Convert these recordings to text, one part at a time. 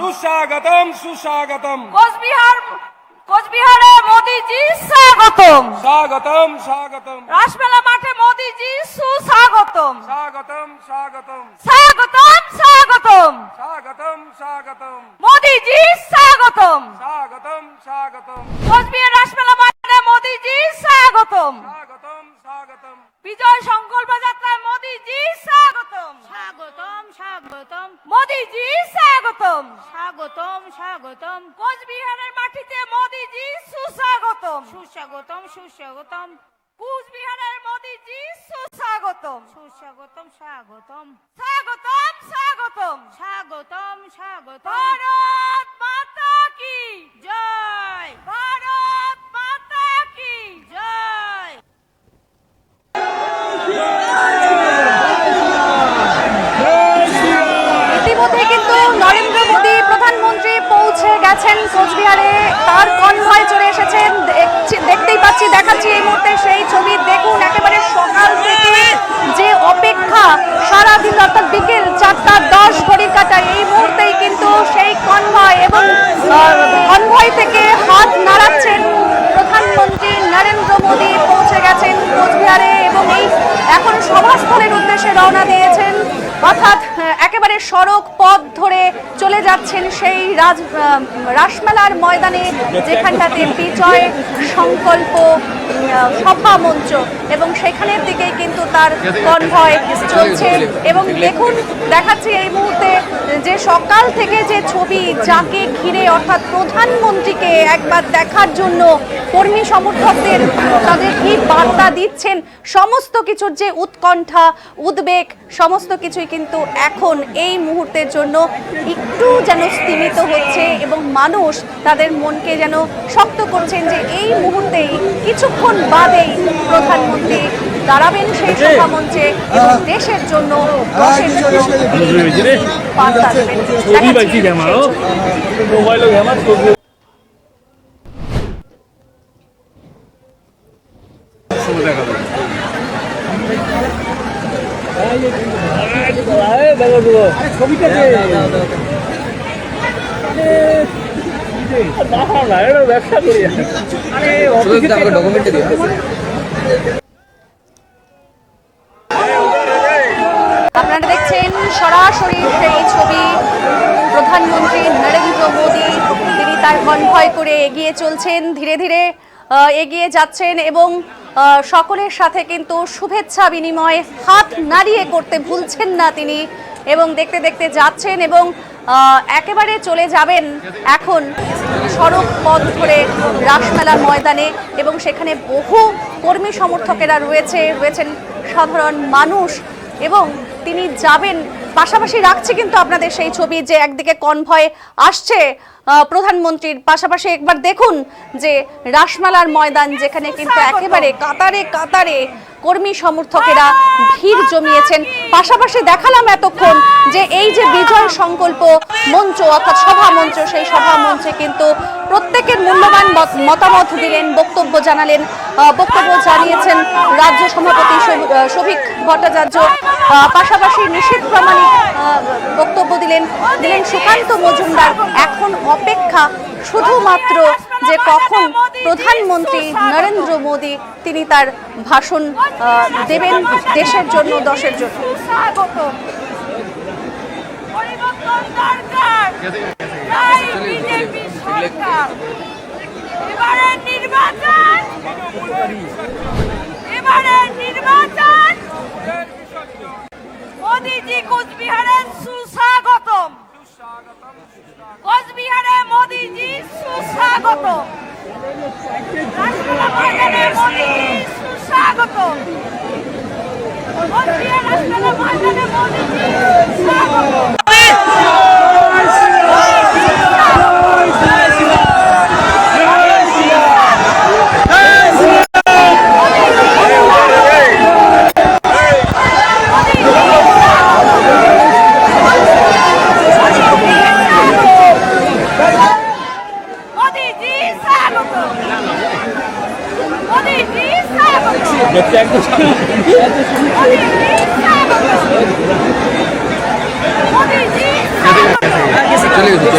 सुस्वागतम सुस्वागतम। কোচবিহারে মোদিজি স্বাগতম। स्वागतम स्वागतम। রাসমেলা মাঠে মোদিজি সুস্বাগতম। स्वागतम स्वागतम। স্বাগতম স্বাগতম। स्वागतम स्वागतम। মোদিজি স্বাগতম। स्वागतम स्वागतम। কোচবিহার রাসমেলা মাঠে মোদিজি স্বাগতম। स्वागतम स्वागतम। বিজয় সংকল্প যাত্রায় মোদিজি স্বাগতম। স্বাগতম স্বাগতম মোদিজি স্বাগতম। স্বাগতম স্বাগতম কোচবিহারের মাটিতে মোদিজি সুস্বাগতম। সুস্বাগতম সুস্বাগতম কোচবিহারের মোদিজি সুস্বাগতম। সুস্বাগতম স্বাগতম স্বাগতম স্বাগতম। স্বাগতম স্বাগতম ভারত মাতা কি জয় ভারত মাতা কি জয়। ইতিমধ্যে কিন্তু নরেন্দ্র মোদী প্রধানমন্ত্রী পৌঁছে গেছেন কোচবিহারে, তার কনভয় চলে এসেছেন। দেখতেই পাচ্ছি, দেখাচ্ছি এই মুহূর্তে সেই ছবি। দেখুন, একেবারে সকাল থেকে যে অপেক্ষা, সারাদিন অর্থাৎ বিকেল 4:10 ঘড়ির কাঁটায় এই মুহূর্তেই কিন্তু সেই কনভয় এবং কনভয় থেকে হাত নাড়াচ্ছেন প্রধানমন্ত্রী নরেন্দ্র মোদী। পৌঁছে গেছেন কোচবিহারে এবং এই এখন সভাস্থলের উদ্দেশ্যে রওনা দিয়েছেন, অর্থাৎ একেবারে সড়ক পথ ধরে চলে যাচ্ছেন সেই রাসমেলার ময়দানে, যেখানটাতে বিজয় সংকল্প সভা মঞ্চ, এবং সেখানের দিকেই কিন্তু তার কনভয় চলছে। এবং দেখুন, দেখাচ্ছি এই মুহূর্তে যে সকাল থেকে যে ছবি, যাকে ঘিরে অর্থাৎ প্রধানমন্ত্রীকে একবার দেখার জন্য কর্মী সমর্থকদের তাদের কি বার্তা দিচ্ছেন, সমস্ত কিছুর যে উৎকণ্ঠা, উদ্বেগ, সমস্ত কিছুই কিন্তু এখন এই মুহূর্তের জন্য একটু যেন স্তীমিত হচ্ছে এবং মানুষ তাদের মনকে যেন শক্ত করছেন যে এই মুহূর্তেই কিছুক্ষণ বাদেই প্রধানমন্ত্রী দাঁড়াবেন সেই সভা মঞ্চে এবং দেশের জন্য বার্তা দেবেন। আপনারা দেখছেন সরাসরি সেই ছবি। প্রধানমন্ত্রী নরেন্দ্র মোদী তিনি তার কনভয় করে এগিয়ে চলছেন, ধীরে ধীরে এগিয়ে যাচ্ছেন এবং সকলের সাথে কিন্তু শুভেচ্ছা বিনিময় হাত নাড়িয়ে করতে ভুলছেন না তিনি, এবং দেখতে দেখতে যাচ্ছেন এবং একেবারে চলে যাবেন এখন সড়ক পথ ধরে রাসমেলার ময়দানে, এবং সেখানে বহু কর্মী সমর্থকেরা রয়েছেন সাধারণ মানুষ, এবং তিনি যাবেন। পাশাপাশি রাখছি কিন্তু আপনাদের সেই ছবি যে একদিকে কনভয় আসছে প্রধানমন্ত্রীর, পাশাপাশি একবার দেখুন যে রাসমেলার ময়দান, যেখানে কিন্তু একেবারে কাতারে কাতারে কর্মী সমর্থকেরা ভিড় জমিয়েছেন। পাশাপাশি দেখালাম এতক্ষণ যে এই যে বিজয় সংকল্প মঞ্চ অর্থাৎ সভা মঞ্চ, সেই সভা মঞ্চে কিন্তু প্রত্যেকের মূল্যবান মতামত দিলেন, বক্তব্য জানালেন। বক্তব্য জানিয়েছেন রাজ্য সভাপতি শফিক ভট্টাচার্য, পাশাপাশি নিশীথ প্রামাণিক বক্তব্য দিলেন সুকান্ত মজুমদার। এখন অপেক্ষা শুধুমাত্র যে কখন প্রধানমন্ত্রী নরেন্দ্র মোদী তিনি তার ভাষণ দেবেন দেশের জন্য, দশের জন্য। মোদীজি কোচবিহারে সুস্বাগতম। কোচবিহারে মোদীজি সুস্বাগতম। রাসমেলা ময়দানে মোদীজি সুস্বাগতম। কোচবিহার রাসমেলা ময়দানে মোদীজি সুস্বাগতম। चलिए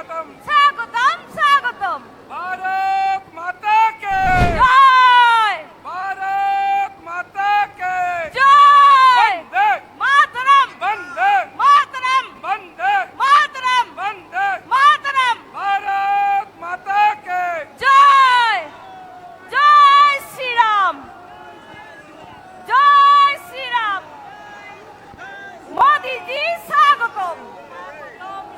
सुस्वागतम স্বাগতম স্বাগতম भारत माता के জয় भारत माता के জয় वंदे মাতরম वंदे মাতরম वंदे মাতরম वंदे মাতরম भारत माता के জয় জয় শ্রীরাম জয় শ্রীরাম মোদিজি স্বাগতম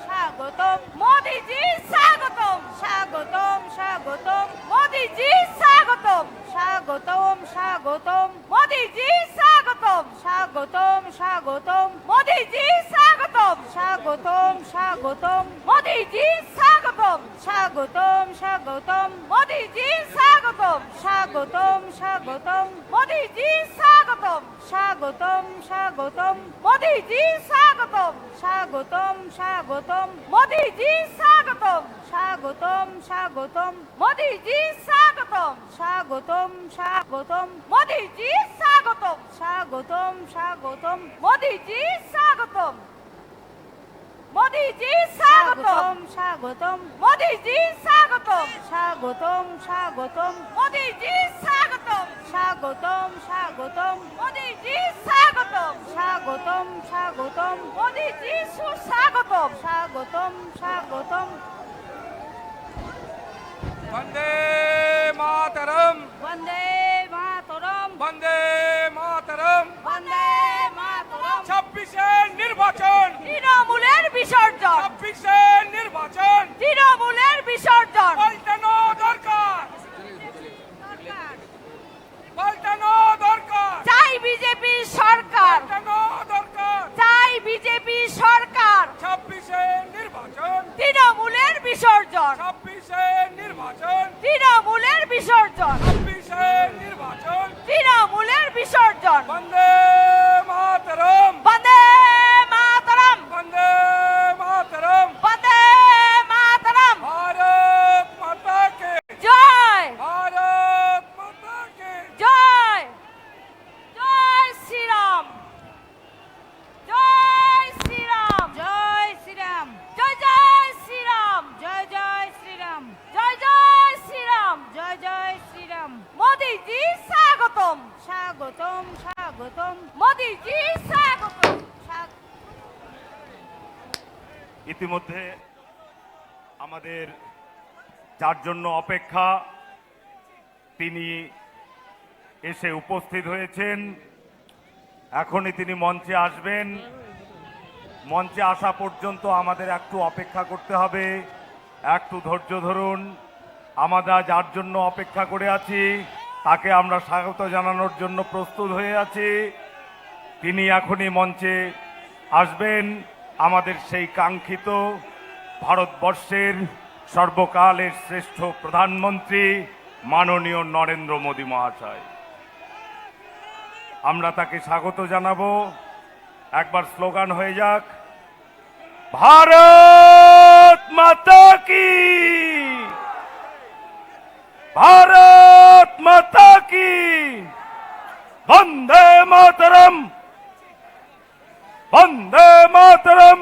স্বাগতম মোদিজি স্বাগতম স্বাগতম স্বাগতম মোদিজি স্বাগতম স্বাগতম স্বাগতম মোদিজি স্বাগতম স্বাগতম স্বাগতম মোদিজি স্বাগতম স্বাগতম স্বাগতম মোদিজি স্বাগতম স্বাগতম স্বাগতম মোদিজি স্বাগতম স্বাগতম স্বাগতম মোদিজি স্বাগতম স্বাগতম স্বাগতম মোদিজি স্বাগতম স্বাগতম স্বাগতম মোদিজি স্বাগতম স্বাগতম স্বাগতম মোদিজি স্বাগতম স্বাগতম স্বাগতম মোদিজি স্বাগতম স্বাগতম স্বাগতম মোদিজি স্বাগতম মোদিজি স্বাগতম স্বাগতম মোদিজি স্বাগতম স্বাগতম স্বাগতম মোদিজি স্বাগতম স্বাগতম স্বাগতম মোদিজি স্বাগতম স্বাগতম স্বাগতম মোদিজি সুস্বাগতম স্বাগতম স্বাগতম वंदे मातरम বন্দে মাতরম वंदे मातरम বন্দে মাতরম 26 নির্বাচন তৃণমূলের বিসর্জন 26 নির্বাচন তৃণমূলের বিসর্জন পাল্টানো দরকার পাল্টানো দরকার চাই বিজেপি সরকার পাল্টানো দরকার চাই বিজেপি সরকার 26 নির্বাচন তৃণমূলের বিসর্জন 26 নির্বাচন তৃণমূলের বিসর্জন 26 নির্বাচন তৃণমূলের বিসর্জন वंदे मातरम বন্দে মাতরম वंदे मातरम বন্দে মাতরম भारत माता के জয় भारत माता के জয় জয় শ্রীরাম জয় শ্রীরাম জয় শ্রীরাম জয় জয় শ্রীরাম জয় জয় শ্রীরাম জয় জয় শ্রীরাম জয় জয় শ্রীরাম মোদিজি স্বাগতম স্বাগতম স্বাগতম মোদিজি স্বাগতম ইতিমধ্যে আমাদের যার জন্য অপেক্ষা তিনি এসে উপস্থিত হয়েছেন। এখনই তিনি মঞ্চে আসবেন। মঞ্চে আসা পর্যন্ত আমাদের একটু অপেক্ষা করতে হবে, একটু ধৈর্য ধরুন। আমরা যার জন্য অপেক্ষা করে আছি তাকে আমরা স্বাগত জানানোর জন্য প্রস্তুত হয়ে আছি। তিনি এখনই মঞ্চে আসবেন। আমাদের সেই কাঙ্ক্ষিত ভারতবর্ষের সর্বকালের শ্রেষ্ঠ প্রধানমন্ত্রী মাননীয় নরেন্দ্র মোদী মহাশয়, আমরা তাকে স্বাগত জানাবো। একবার স্লোগান হয়ে যাক, ভারত মাতা কি, ভারত মাতা কি, বন্দে মাতরম, বন্দে মাতরম,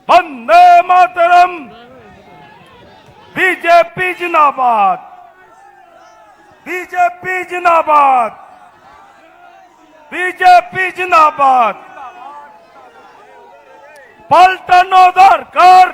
বন্দে মাতরম। बीजेपी जिंदाबाद, बीजेपी जिंदाबाद, बीजेपी जिंदाबाद। পাল্টানো দরকার,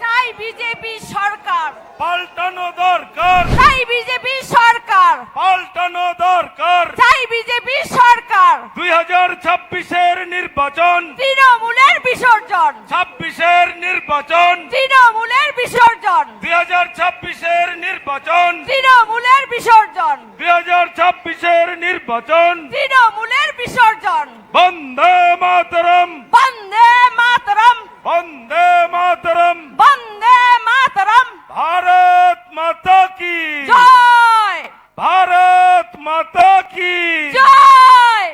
চাই বিজেপি সরকার পাল্টানো দরকার, চাই বিজেপি সরকার পাল্টানো দরকার। চাই বিজেপি সরকার 2026-এর নির্বাচন, তৃণমূলের বিসর্জন 26-এর নির্বাচন, তৃণমূলের বিসর্জন 2026-এর নির্বাচন, তৃণমূলের বিসর্জন 2026-এর নির্বাচন। তৃণমূলের বিসর্জন বন্দে মাতরম, বন্দে মাতরম বন্দে মাতরম। বন্দে মাতরম भारत माता की, জয় भारत माता की জয়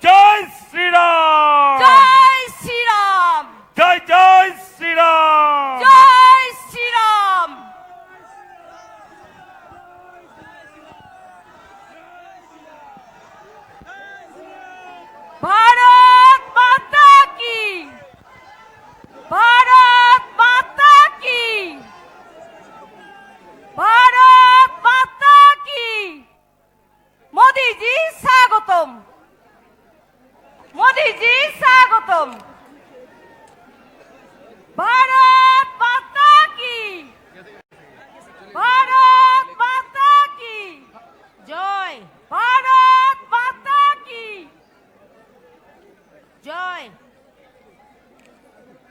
जय श्री राम, জয় শ্রীরাম जय जय श्री राम। জয় শ্রীরাম ভারত মাতা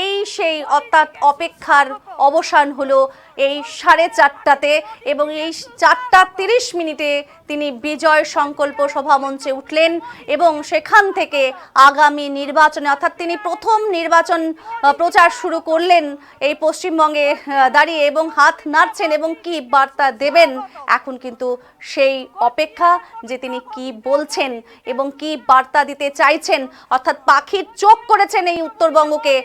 এই সেই অর্থাৎ অপেক্ষার অবসান হলো এই 4:30টাতে এবং এই 4:30 তিনি বিজয় সংকল্প সভামঞ্চে উঠলেন এবং সেখান থেকে আগামী নির্বাচনে অর্থাৎ তিনি প্রথম নির্বাচন প্রচার শুরু করলেন এই পশ্চিমবঙ্গে দাঁড়িয়ে এবং হাত নাড়ছেন এবং কি বার্তা দেবেন এখন কিন্তু সেই অপেক্ষা যে তিনি কি বলছেন এবং কি বার্তা দিতে চাইছেন অর্থাৎ পাখির চোখ করেছেন এই উত্তরবঙ্গকে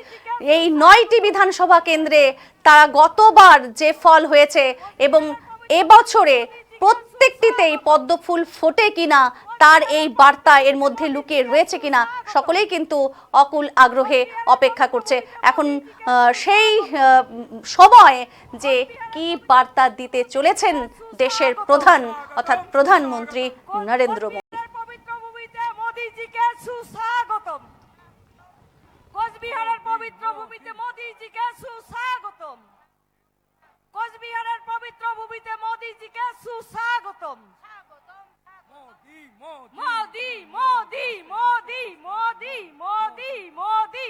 এই 9টি বিধানসভা কেন্দ্রে তারা গতবার যে ফল হয়েছে এবং এবছরে প্রত্যেকটিতেই পদ্মফুল ফোটে কিনা তার এই বার্তা এর মধ্যে লুকিয়ে রয়েছে কিনা সকলেই কিন্তু অকুল আগ্রহে অপেক্ষা করছে এখন সেই সময় যে কি বার্তা দিতে চলেছেন দেশের প্রধান অর্থাৎ প্রধানমন্ত্রী নরেন্দ্র মোদী। পবিত্র ভূমিতে মোদিজিকে সুস্বাগতম। কোচবিহারের পবিত্র ভূমিতে মোদিজিকে সুস্বাগতম। কোচবিহারের পবিত্র ভূমিতে মোদিজিকে সুস্বাগতম। মোদি মোদি মোদি মোদি মোদি মোদি মোদি মোদি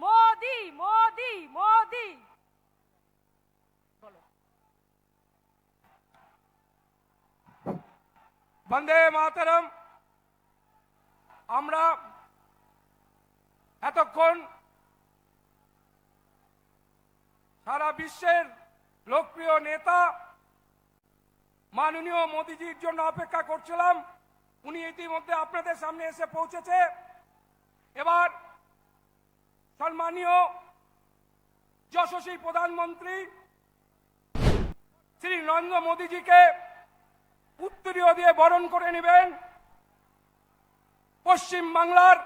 মোদি মোদি মোদি। বন্দে মাতরম। আমরা এতক্ষণ সারা বিশ্বের লোকপ্রিয় নেতা মাননীয় মোদিজির জন্য অপেক্ষা করছিলাম। উনি ইতিমধ্যে আপনাদের সামনে এসে পৌঁছেছে। এবার সম্মানীয় যশস্বী প্রধানমন্ত্রী শ্রী নরেন্দ্র মোদিজিকে উত্তরীয় দিয়ে বরণ করে নেবেন পশ্চিম বাংলার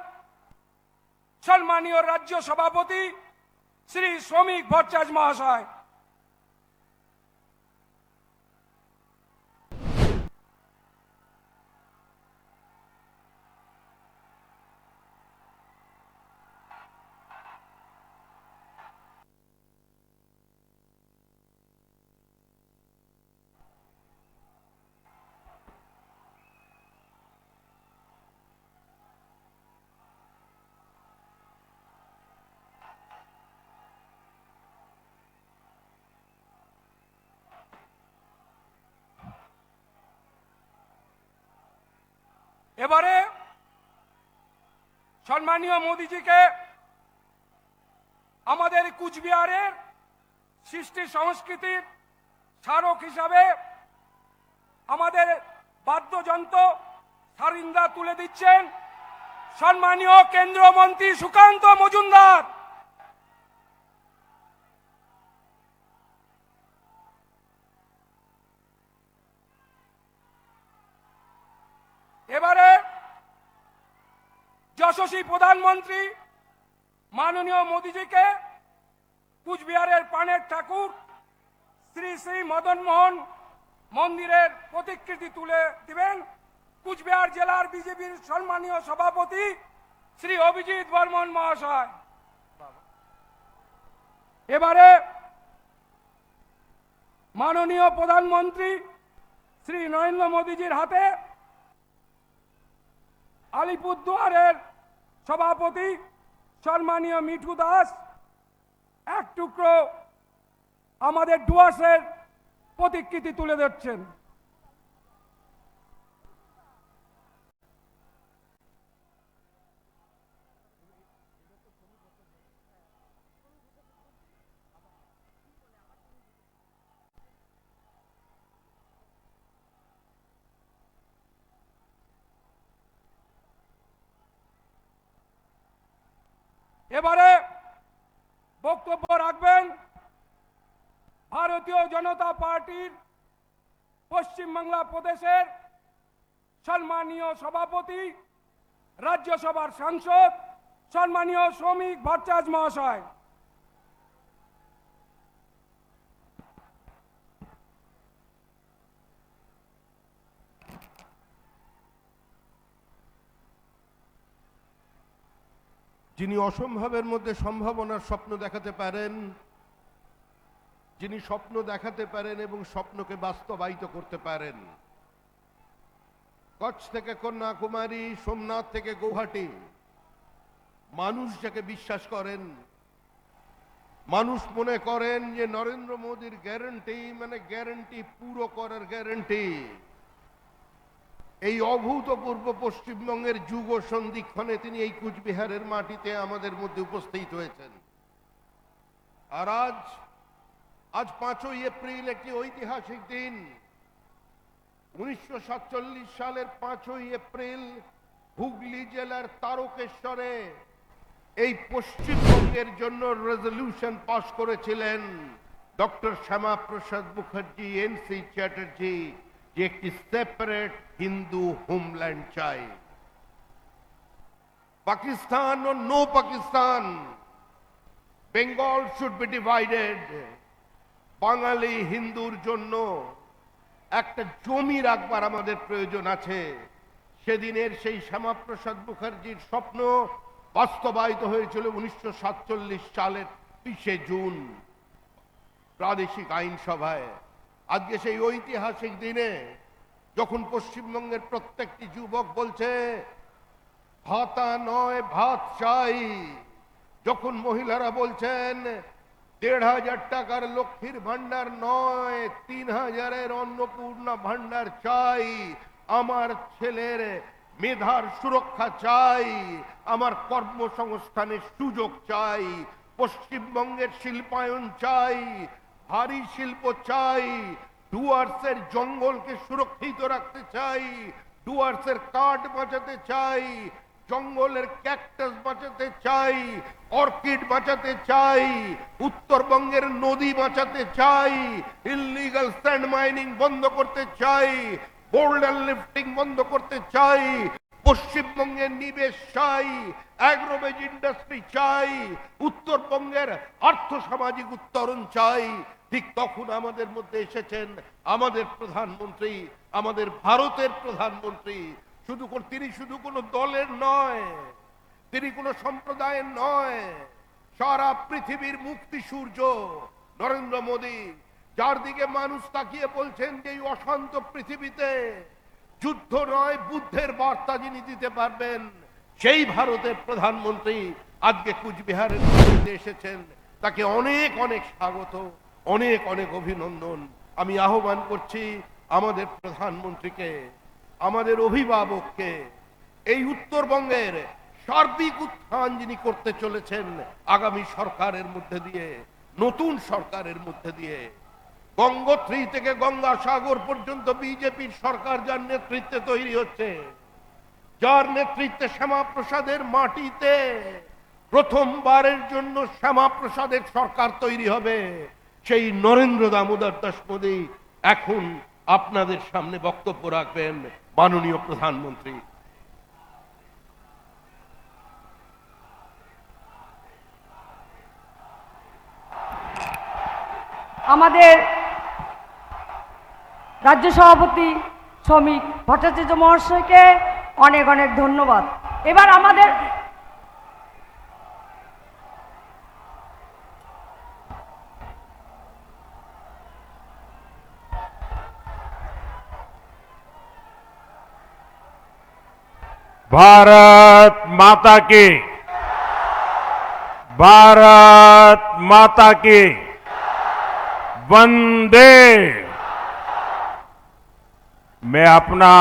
সম্মানীয় রাজ্য সভাপতি শ্রী শ্রমিক ভট্টাচার্য মহাশয়। এবারে সম্মানীয় মোদিজিকে আমাদের কুচবিহারের সৃষ্টি সংস্কৃতির স্মারক হিসাবে আমাদের বাদ্যযন্ত্র সারিন্দা তুলে দিচ্ছেন সম্মানীয় কেন্দ্রীয় মন্ত্রী সুকান্ত মজুমদার। এবারে যশস্বী প্রধানমন্ত্রী মাননীয় মোদিজিকে কুচবিহারের প্রাণের ঠাকুর শ্রী শ্রী মদন মোহন মন্দিরের প্রতিকৃতি তুলে দিবেন কুচবিহার জেলার বিজেপির সম্মানীয় সভাপতি শ্রী অভিজিৎ বর্মন মহাশয়। এবারে মাননীয় প্রধানমন্ত্রী শ্রী নরেন্দ্র মোদিজির হাতে আলিপুরদুয়ারের সভাপতি সম্মানীয় মিঠু দাস এক টুকরো আমাদের ডুয়ার্সের প্রতিকৃতি তুলে দিচ্ছেন। এবারে বক্তব্য রাখবেন ভারতীয় জনতা পার্টির পশ্চিমবাংলা প্রদেশের সম্মানীয় সভাপতি রাজ্যসভার সাংসদ সম্মানীয় শ্রমিক ভট্টাচার্য মহাশয়। যিনি অসম্ভবের মধ্যে সম্ভাবনার স্বপ্ন দেখাতে পারেন, যিনি স্বপ্ন দেখাতে পারেন এবং স্বপ্নকে বাস্তবায়িত করতে পারেন। কচ্ছ থেকে কন্যাকুমারী, সোমনাথ থেকে গৌহাটি, মানুষ যাকে বিশ্বাস করেন মানুষ মনে করেন যে নরেন্দ্র মোদীর গ্যারান্টি মানে গ্যারান্টি পুরো করার গ্যারান্টি। এই অভূতপূর্ব পশ্চিমবঙ্গের যুগ সন্ধিক্ষণে তিনি এই কুচবিহারের মাটিতে আমাদের মধ্যে উপস্থিত হয়েছেন। আর আজ 5ই এপ্রিল একটি ঐতিহাসিক দিন। 1947 সালের 5ই এপ্রিল হুগলি জেলার তারকেশ্বরে এই পশ্চিমবঙ্গের জন্য রেজলিউশন পাস করেছিলেন ডক্টর শ্যামা প্রসাদ মুখার্জি, এনসি চ্যাটার্জি, যে একটি সেপারেট হিন্দু হোমল্যান্ড চাই। পাকিস্তান ও no Pakistan, Bengal should be divided. বাঙালি হিন্দুর জন্য একটা জমি রাখবার আমাদের প্রয়োজন আছে। সেদিনের সেই শ্যামাপ্রসাদ মুখার্জির স্বপ্ন বাস্তবায়িত হয়েছিল 1947 সালের 30 জুন প্রাদেশিক আইনসভায়। আজকে সেই ঐতিহাসিক দিনে যখন পশ্চিমবঙ্গের প্রত্যেকটি যুবক বলছে ভাতা নয় ভাত চাই, যখন মহিলারা বলছেন 1,500 টাকার লক্ষ্মীর ভান্ডার নয় 3,000-এর অন্নপূর্ণা ভান্ডার চাই, আমার ছেলের মেধার সুরক্ষা চাই, আমার কর্মসংস্থানের সুযোগ চাই, পশ্চিমবঙ্গের শিল্পায়ন চাই, ভারী শিল্প চাই, ডুয়ার্সের জঙ্গলকে সুরক্ষিত রাখতে চাই, ডুয়ার্সের কাঠ বাঁচাতে চাই, জঙ্গলের ক্যাকটাস বাঁচাতে চাই, অর্কিড বাঁচাতে চাই, উত্তরবঙ্গের নদী বাঁচাতে চাই, ইললিগাল স্যান্ড মাইনিং বন্ধ করতে চাই, বোল্ডার লিফটিং বন্ধ করতে চাই, পশ্চিমবঙ্গের নিবেশ চাই, অ্যাগ্রোবেজ ইন্ডাস্ট্রি চাই, উত্তরবঙ্গের আর্থসামাজিক উত্তরণ চাই। ঠিক তখন আমাদের মধ্যে এসেছেন আমাদের প্রধানমন্ত্রী, আমাদের ভারতের প্রধানমন্ত্রী। তিনি শুধু কোনো দলের নয়, তিনি কোনো সম্প্রদায়ের নয়, সারা পৃথিবীর মুক্তি সূর্য নরেন্দ্র মোদী, যার দিকে মানুষ তাকিয়ে বলছেন যে এই অশান্ত পৃথিবীতে যুদ্ধ নয় বুদ্ধের বার্তা যিনি দিতে পারবেন, সেই ভারতের প্রধানমন্ত্রী আজকে কুচবিহারের মধ্যে এসেছেন। তাকে অনেক অনেক স্বাগত, অনেক অনেক অভিনন্দন। আমি আহ্বান করছি আমাদের প্রধানমন্ত্রীকে, আমাদের অভিভাবককে, এই উত্তরবঙ্গের সার্বিক উত্থান যিনি করতে চলেছেন আগামী সরকারের মধ্যে দিয়ে, নতুন সরকারের মধ্যে দিয়ে, গঙ্গোত্রী থেকে গঙ্গাসাগর পর্যন্ত বিজেপির সরকার যার নেতৃত্বে তৈরি হচ্ছে, যার নেতৃত্বে শ্যামাপ্রসাদের মাটিতে প্রথমবারের জন্য শ্যামাপ্রসাদের সরকার তৈরি হবে, সেই নরেন্দ্র দামোদর দাস মোদী এখন আপনাদের সামনে বক্তব্য রাখবেন। মাননীয় প্রধানমন্ত্রী। আমাদের রাজ্য সভাপতি শ্রমিক ভট্টাচার্য মহাশয়কে অনেক অনেক ধন্যবাদ। এবার আমাদের भारत माता की, भारत माता की वंदे। मैं अपना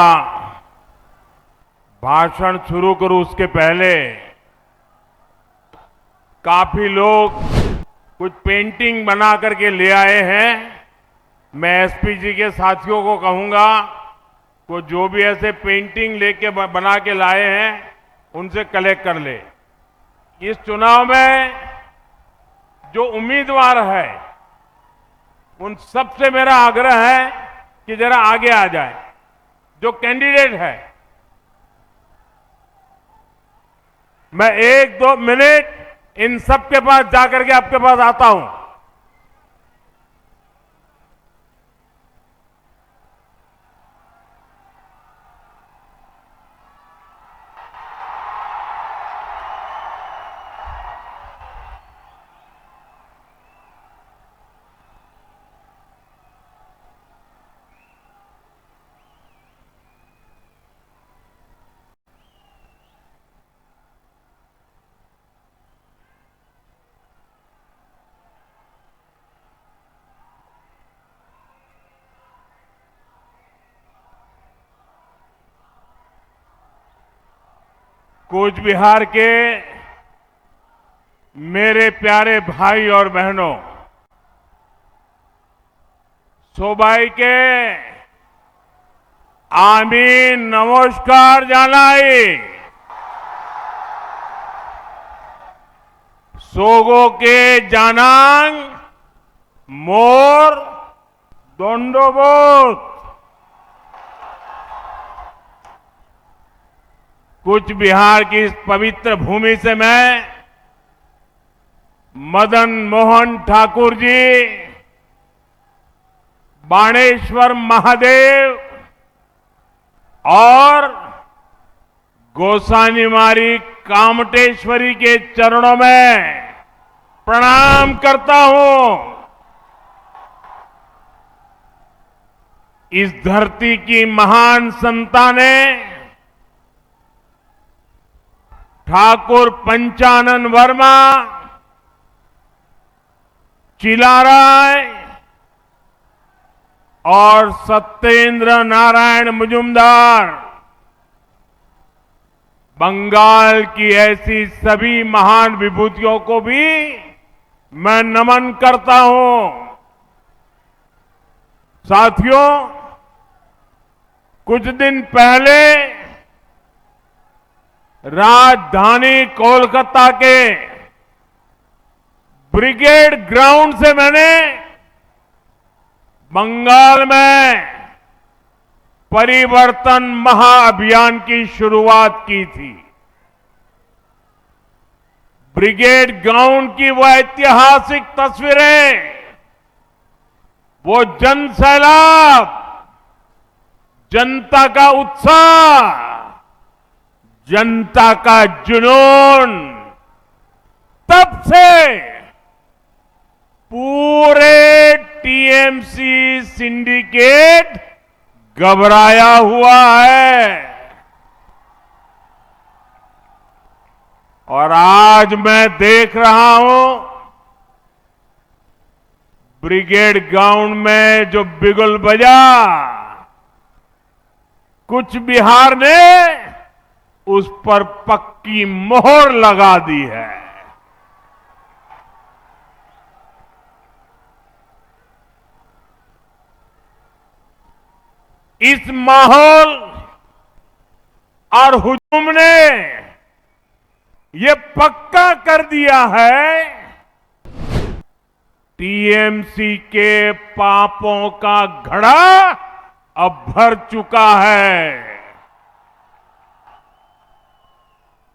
भाषण शुरू करूं उसके पहले काफी लोग कुछ पेंटिंग बना करके ले आए हैं। मैं एसपी जी के साथियों को कहूंगा वो जो भी ऐसे पेंटिंग लेके बना के लाए हैं उनसे कलेक्ट कर ले। इस चुनाव में जो उम्मीदवार है उन सबसे मेरा आग्रह है कि जरा आगे आ जाए। जो कैंडिडेट है, मैं 1-2 मिनट इन सब के पास जाकर के आपके पास आता हूं। कूच बिहार के मेरे प्यारे भाई और बहनों, सोबाई के आमी नमस्कार जानाई। सोगो के जानांग मोर दंडोबत। कूच बिहार की इस पवित्र भूमि से मैं मदन मोहन ठाकुर जी, बाणेश्वर महादेव और गोसानीमारी कामटेश्वरी के चरणों में प्रणाम करता हूं। इस धरती की महान संताने ठाकुर पंचानन वर्मा, चिलाराय और सत्येंद्र नारायण मुजुमदार, बंगाल की ऐसी सभी महान विभूतियों को भी मैं नमन करता हूं। साथियों, कुछ दिन पहले राजधानी कोलकाता के ब्रिगेड ग्राउंड से मैंने बंगाल में परिवर्तन महाअभियान की शुरुआत की थी। ब्रिगेड ग्राउंड की वो ऐतिहासिक तस्वीरें, वो जन सैलाब, जनता का उत्साह, जनता का जुनून, तब से पूरे टीएमसी सिंडिकेट घबराया हुआ है। और आज मैं देख रहा हूं, ब्रिगेड ग्राउंड में जो बिगुल बजा, कूच बिहार ने उस पर पक्की मोहर लगा दी है। इस माहौल और हुजूम ने ये पक्का कर दिया है, टीएमसी के पापों का घड़ा अब भर चुका है।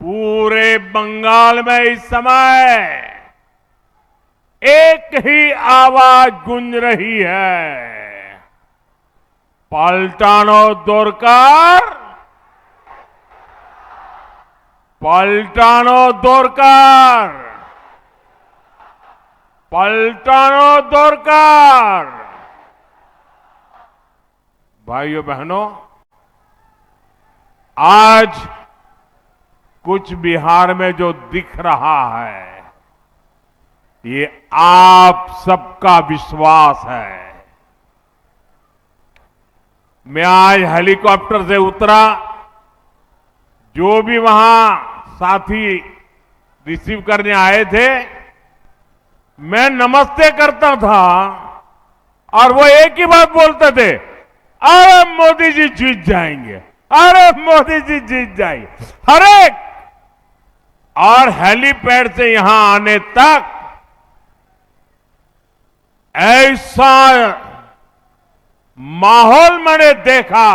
पूरे बंगाल में इस समय एक ही आवाज गूंज रही है, पलटानो दरकार, पलटानो दरकार, पलटानो दरकार। भाइयों बहनों, आज कूच बिहार में जो दिख रहा है, ये आप सबका विश्वास है। मैं आज हेलीकॉप्टर से उतरा, जो भी वहां साथी रिसीव करने आए थे, मैं नमस्ते करता था और वो एक ही बात बोलते थे, अरे मोदी जी जीत जाएंगे, अरे मोदी जी जीत जाएंगे। हर एक और हेलीपैड से यहां आने तक ऐसा माहौल मैंने देखा,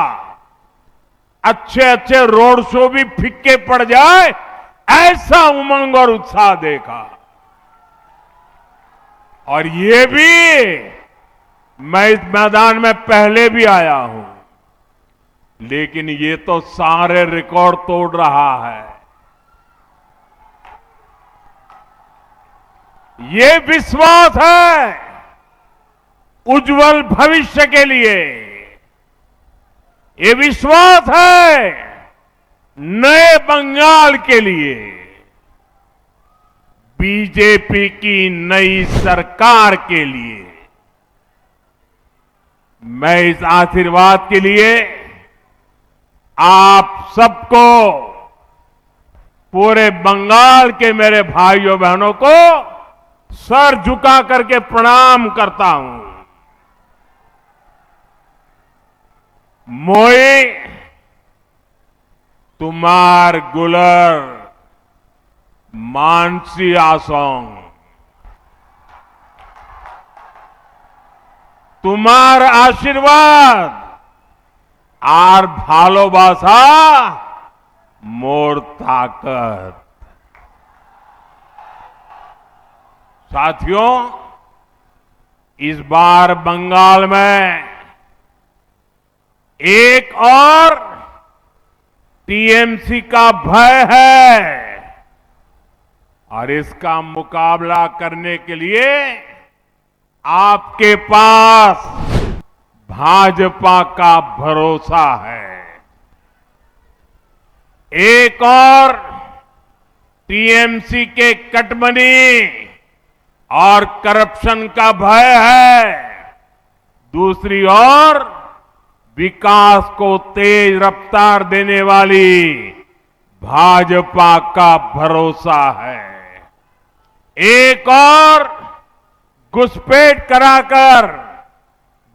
अच्छे अच्छे रोड शो भी फिक्के पड़ जाए, ऐसा उमंग और उत्साह देखा। और ये भी मैं इस मैदान में पहले भी आया हूं, लेकिन ये तो सारे रिकॉर्ड तोड़ रहा है। ये विश्वास है उज्जवल भविष्य के लिए, ये विश्वास है नए बंगाल के लिए, बीजेपी की नई सरकार के लिए। मैं इस आशीर्वाद के लिए आप सबको पूरे बंगाल के मेरे भाइयों बहनों को सर झुका करके प्रणाम करता हूं। मोई तुमार गुलर मानसी आसोंग, तुम्हार आशीर्वाद আর ভালোবাসা मोर ताकत। साथियों, इस बार बंगाल में एक और टीएमसी का भय है और इसका मुकाबला करने के लिए आपके पास भाजपा का भरोसा है। एक और टीएमसी के कटमनी और करप्शन का भय है, दूसरी ओर विकास को तेज रफ्तार देने वाली भाजपा का भरोसा है। एक और घुसपैठ कराकर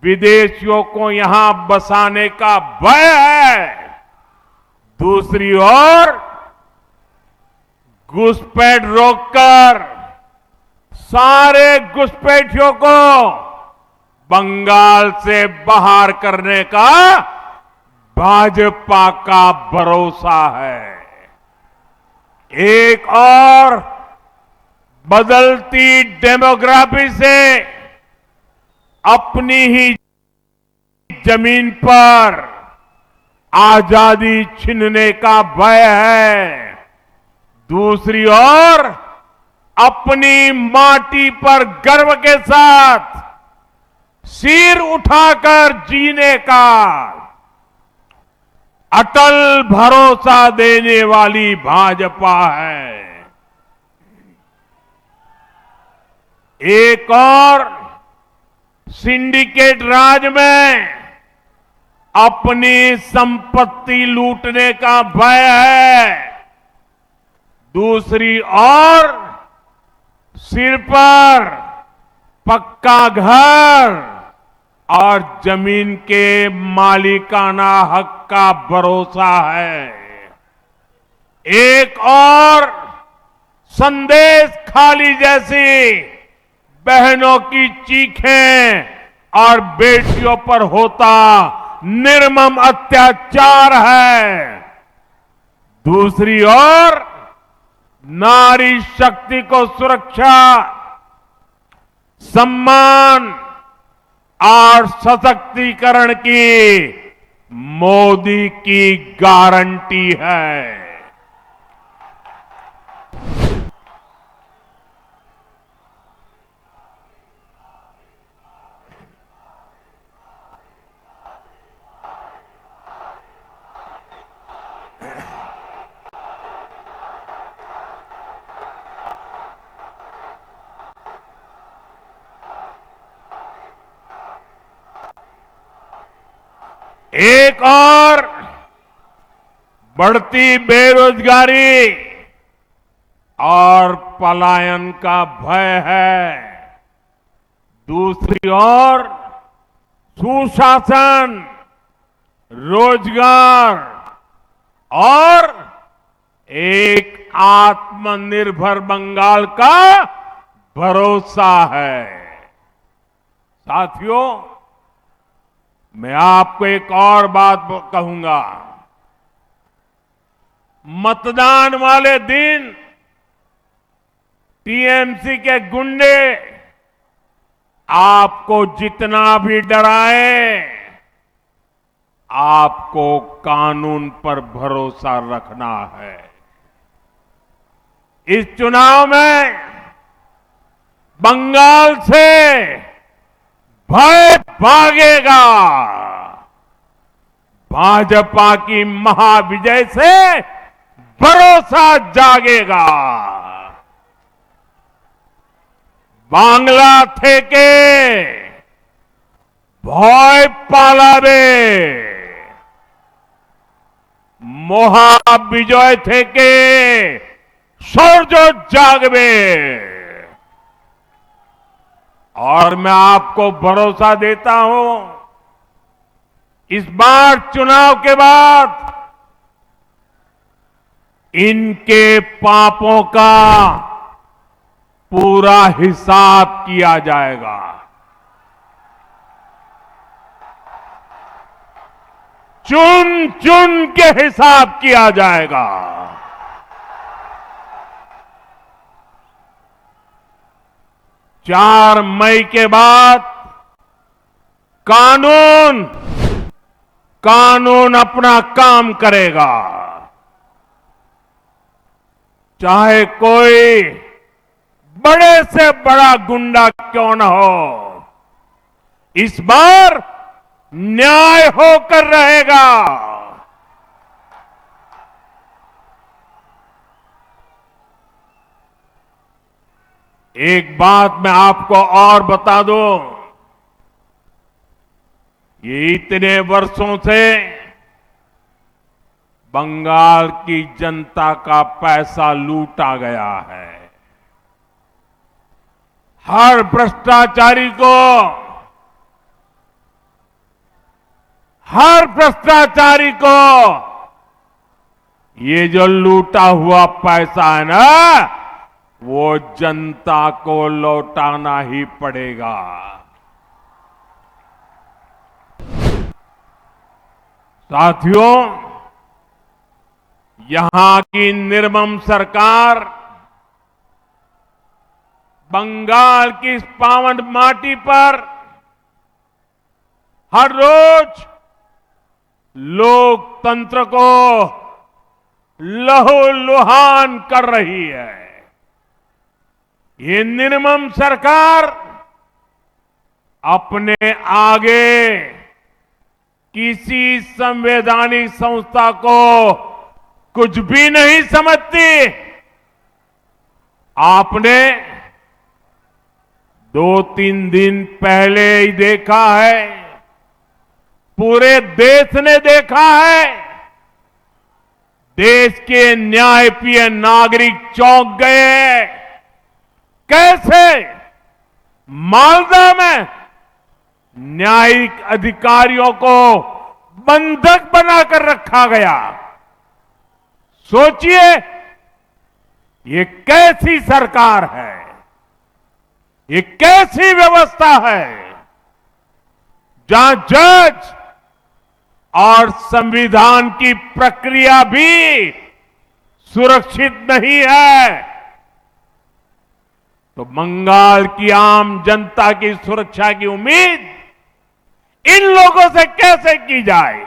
विदेशियों को यहां बसाने का भय है, दूसरी ओर घुसपैठ रोककर सारे घुसपैठियों को बंगाल से बाहर करने का भाजपा का भरोसा है। एक और बदलती डेमोग्राफी से अपनी ही जमीन पर आजादी छीनने का भय है, दूसरी ओर अपनी माटी पर गर्व के साथ सिर उठाकर जीने का अटल भरोसा देने वाली भाजपा है। एक और सिंडिकेट राज में अपनी संपत्ति लूटने का भय है, दूसरी ओर सिर पर पक्का घर और जमीन के मालिकाना हक का भरोसा है। एक और संदेश खाली जैसी बहनों की चीखें और बेटियों पर होता निर्मम अत्याचार है, दूसरी ओर नारी शक्ति को सुरक्षा, सम्मान और सशक्तिकरण की मोदी की गारंटी है। एक और बढ़ती बेरोजगारी और पलायन का भय है, दूसरी ओर सुशासन, रोजगार और एक आत्मनिर्भर बंगाल का भरोसा है। साथियों, मैं आपको एक और बात कहूंगा। मतदान वाले दिन टीएमसी के गुंडे आपको जितना भी डराए, आपको कानून पर भरोसा रखना है। इस चुनाव में बंगाल से भय भागेगा, भाजपा की महाविजय से भरोसा जागेगा। बांग्ला থেকে ভয় পালাবে, মহা বিজয় থেকে সূর্য জাগবে। और मैं आपको भरोसा देता हूं, इस बार चुनाव के बाद इनके पापों का पूरा हिसाब किया जाएगा। चुन चुन के हिसाब किया जाएगा। 4 मई के बाद कानून अपना काम करेगा। चाहे कोई बड़े से बड़ा गुंडा क्यों न हो, इस बार न्याय होकर रहेगा। एक बात मैं आपको और बता दूं, ये इतने वर्षों से बंगाल की जनता का पैसा लूटा गया है। हर भ्रष्टाचारी को ये जो लूटा हुआ पैसा है ना, वो जनता को लौटाना ही पड़ेगा। साथियों, यहां की निर्मम सरकार बंगाल की इस पावन माटी पर हर रोज लोकतंत्र को लहूलुहान कर रही है। ये निर्मम सरकार अपने आगे किसी संवैधानिक संस्था को कुछ भी नहीं समझती। आपने 2-3 दिन पहले ही देखा है, पूरे देश ने देखा है, देश के न्यायप्रिय नागरिक चौंक गए। कैसे मालदा में न्यायिक अधिकारियों को बंधक बनाकर रखा गया। सोचिए, ये कैसी सरकार है, ये कैसी व्यवस्था है जहां जज और संविधान की प्रक्रिया भी सुरक्षित नहीं है। तो बंगाल की आम जनता की सुरक्षा की उम्मीद इन लोगों से कैसे की जाए?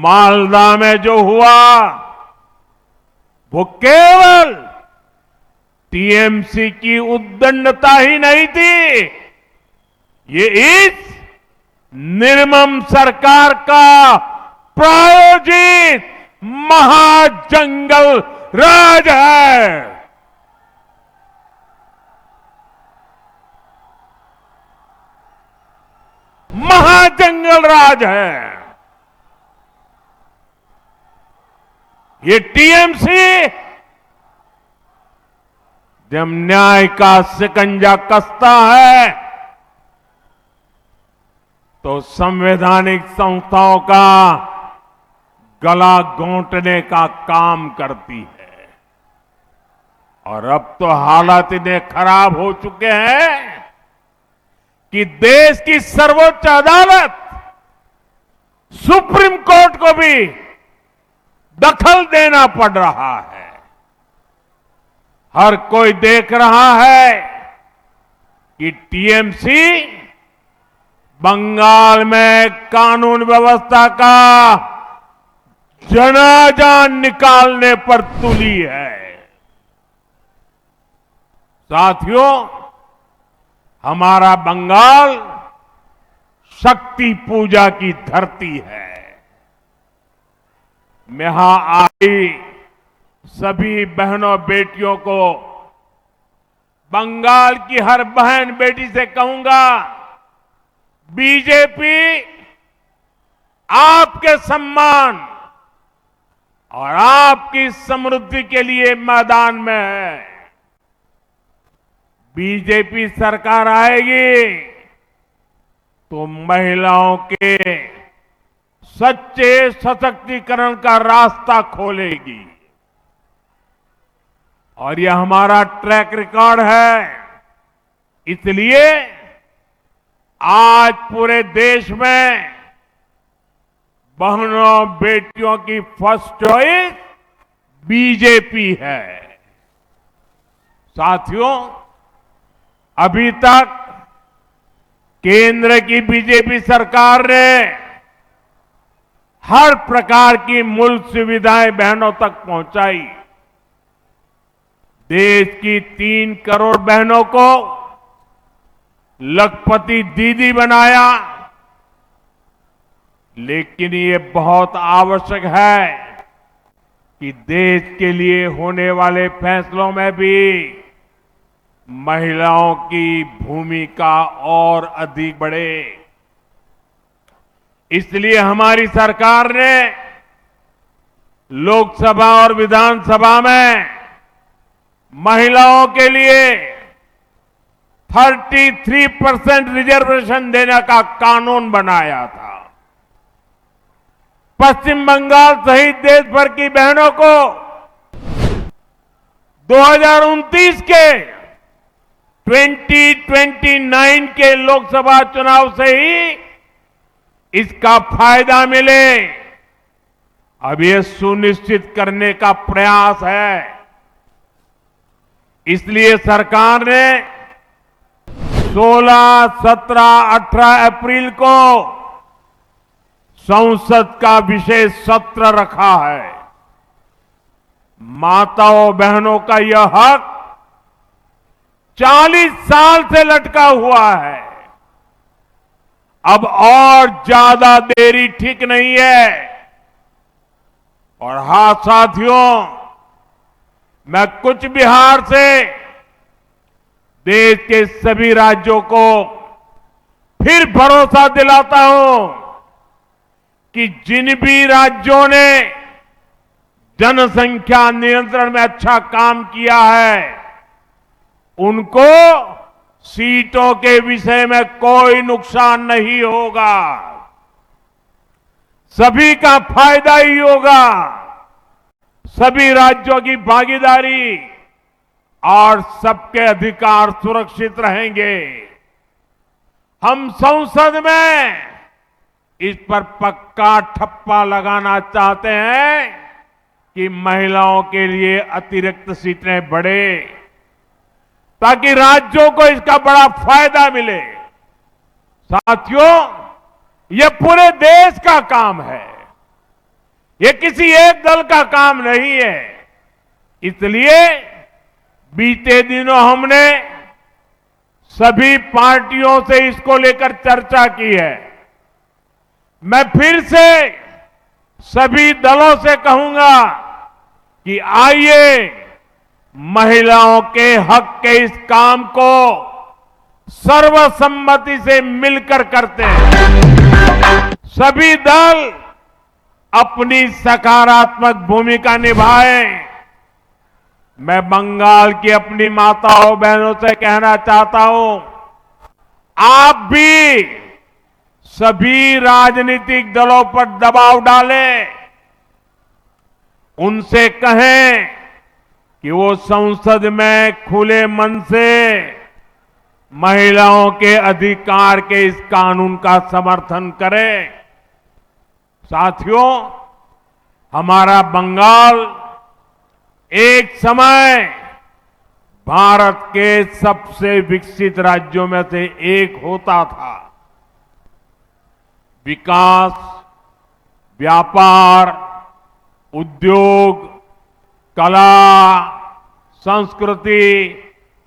मालदा में जो हुआ वो केवल टीएमसी की उद्दंडता ही नहीं थी, ये इस निर्मम सरकार का प्रायोजित महाजंगल राज है। महाजंगल राज है। ये टीएमसी जब न्याय का शिकंजा कसता है तो संवैधानिक संस्थाओं का गला घोंटने का काम करती है। और अब तो हालात इतने खराब हो चुके हैं कि देश की सर्वोच्च अदालत सुप्रीम कोर्ट को भी दखल देना पड़ रहा है। हर कोई देख रहा है कि टीएमसी बंगाल में कानून व्यवस्था का जनाजा निकालने पर तुली है। साथियों, हमारा बंगाल शक्ति पूजा की धरती है। मैं यहां आई सभी बहनों बेटियों को, बंगाल की हर बहन बेटी से कहूंगा, बीजेपी आपके सम्मान, और आपकी समृद्धि के लिए मैदान में है। बीजेपी सरकार आएगी तो महिलाओं के सच्चे सशक्तिकरण का रास्ता खोलेगी और यह हमारा ट्रैक रिकॉर्ड है। इसलिए आज पूरे देश में बहनों बेटियों की फर्स्ट चॉइस बीजेपी है। साथियों, अभी तक केंद्र की बीजेपी सरकार ने हर प्रकार की मूल सुविधाएं बहनों तक पहुंचाई। देश की 3 करोड़ बहनों को लखपति दीदी बनाया, लेकिन ये बहुत आवश्यक है कि देश के लिए होने वाले फैसलों में भी महिलाओं की भूमिका और अधिक बढ़े। इसलिए हमारी सरकार ने लोकसभा और विधानसभा में महिलाओं के लिए 33% रिजर्वेशन देने का कानून बनाया था। पश्चिम बंगाल सहित देश भर की बहनों को 2029 के 2029 के लोकसभा चुनाव से ही इसका फायदा मिले, अब यह सुनिश्चित करने का प्रयास है। इसलिए सरकार ने 16, 17, 18 अप्रैल को संसद का विशेष सत्र रखा है। माताओं बहनों का यह हक 40 साल से लटका हुआ है। अब और ज्यादा देरी ठीक नहीं है। और हां साथियों, मैं कूच बिहार से देश के सभी राज्यों को फिर भरोसा दिलाता हूं कि जिन भी राज्यों ने जनसंख्या नियंत्रण में अच्छा काम किया है, उनको सीटों के विषय में कोई नुकसान नहीं होगा, सभी का फायदा ही होगा। सभी राज्यों की भागीदारी और सबके अधिकार सुरक्षित रहेंगे। हम संसद में इस पर पक्का ठप्पा लगाना चाहते हैं कि महिलाओं के लिए अतिरिक्त सीटें बढ़े, ताकि राज्यों को इसका बड़ा फायदा मिले। साथियों, यह पूरे देश का काम है, यह किसी एक दल का काम नहीं है। इसलिए बीते दिनों हमने सभी पार्टियों से इसको लेकर चर्चा की है। मैं फिर से सभी दलों से कहूंगा कि आइए महिलाओं के हक के इस काम को सर्वसम्मति से मिलकर करते हैं। सभी दल अपनी सकारात्मक भूमिका निभाएं। मैं बंगाल की अपनी माताओं बहनों से कहना चाहता हूं, आप भी सभी राजनीतिक दलों पर दबाव डालें, उनसे कहें कि वो संसद में खुले मन से महिलाओं के अधिकार के इस कानून का समर्थन करें। साथियों, हमारा बंगाल एक समय भारत के सबसे विकसित राज्यों में से एक होता था। विकास, व्यापार, उद्योग, कला, संस्कृति,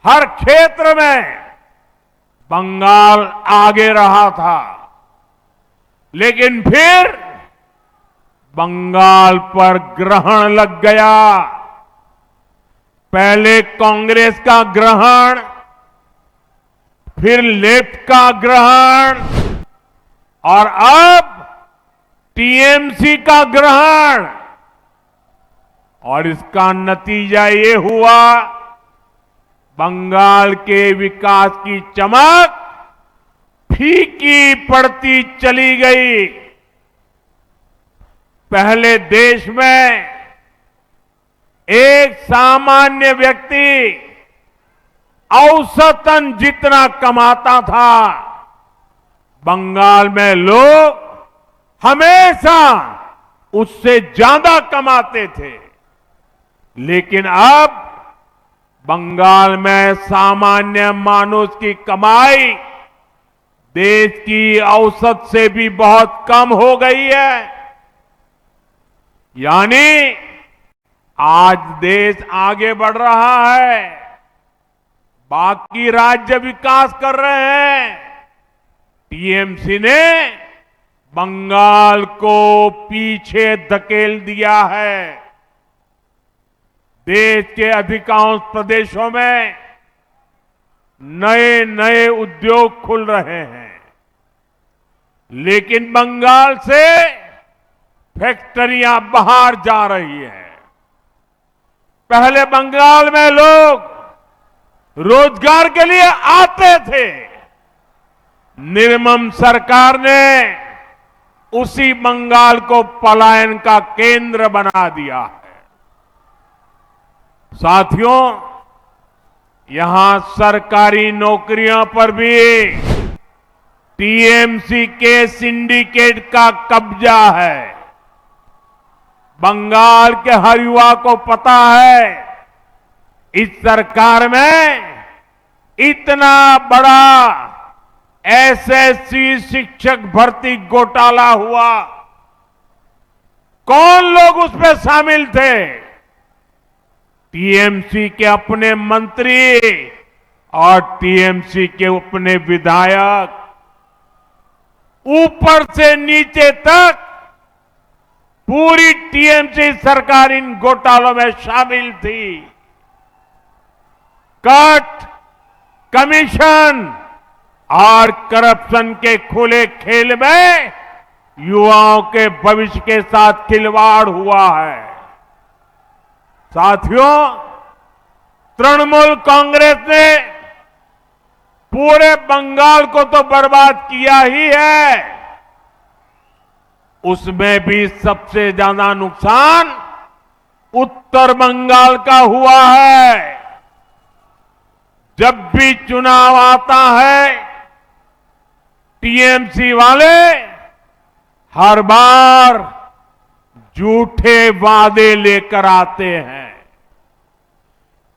हर क्षेत्र में बंगाल आगे रहा था। लेकिन फिर बंगाल पर ग्रहण लग गया। पहले कांग्रेस का ग्रहण, फिर लेफ्ट का ग्रहण और अब टीएमसी का ग्रहण। और इसका नतीजा ये हुआ, बंगाल के विकास की चमक फीकी पड़ती चली गई। पहले देश में एक सामान्य व्यक्ति औसतन जितना कमाता था, बंगाल में लोग हमेशा उससे ज्यादा कमाते थे। लेकिन अब बंगाल में सामान्य मानुष की कमाई देश की औसत से भी बहुत कम हो गई है। यानी आज देश आगे बढ़ रहा है, बाकी राज्य विकास कर रहे हैं। टीएमसी ने बंगाल को पीछे धकेल दिया है। देश के अधिकांश प्रदेशों में नए नए उद्योग खुल रहे हैं, लेकिन बंगाल से फैक्ट्रियां बाहर जा रही हैं। पहले बंगाल में लोग रोजगार के लिए आते थे। निर्मम सरकार ने उसी बंगाल को पलायन का केंद्र बना दिया है। साथियों, यहां सरकारी नौकरियों पर भी टीएमसी के सिंडिकेट का कब्जा है। बंगाल के हर युवा को पता है, इस सरकार में इतना बड़ा एसएससी शिक्षक भर्ती घोटाला हुआ। कौन लोग उसमें शामिल थे? टीएमसी के अपने मंत्री और टीएमसी के अपने विधायक, ऊपर से नीचे तक पूरी टीएमसी सरकार इन घोटालों में शामिल थी। कट, कमीशन और करप्शन के खुले खेल में युवाओं के भविष्य के साथ खिलवाड़ हुआ है। साथियों, तृणमूल कांग्रेस ने पूरे बंगाल को तो बर्बाद किया ही है, उसमें भी सबसे ज्यादा नुकसान उत्तर बंगाल का हुआ है। जब भी चुनाव आता है, टीएमसी वाले हर बार झूठे वादे लेकर आते हैं।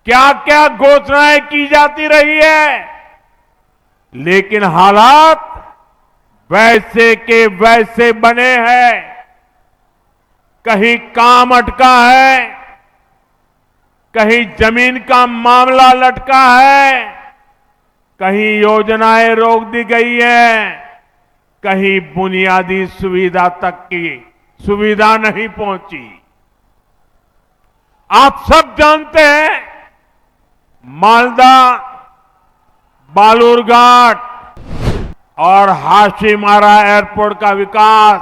क्या क्या घोषणाएं की जाती रही है, लेकिन हालात वैसे के वैसे बने हैं। कहीं काम अटका है, कहीं जमीन का मामला लटका है, कहीं योजनाएं रोक दी गई हैं, कहीं बुनियादी सुविधा तक की सुविधा नहीं पहुंची। आप सब जानते हैं, मालदा, बालूरघाट और हाशीमारा एयरपोर्ट का विकास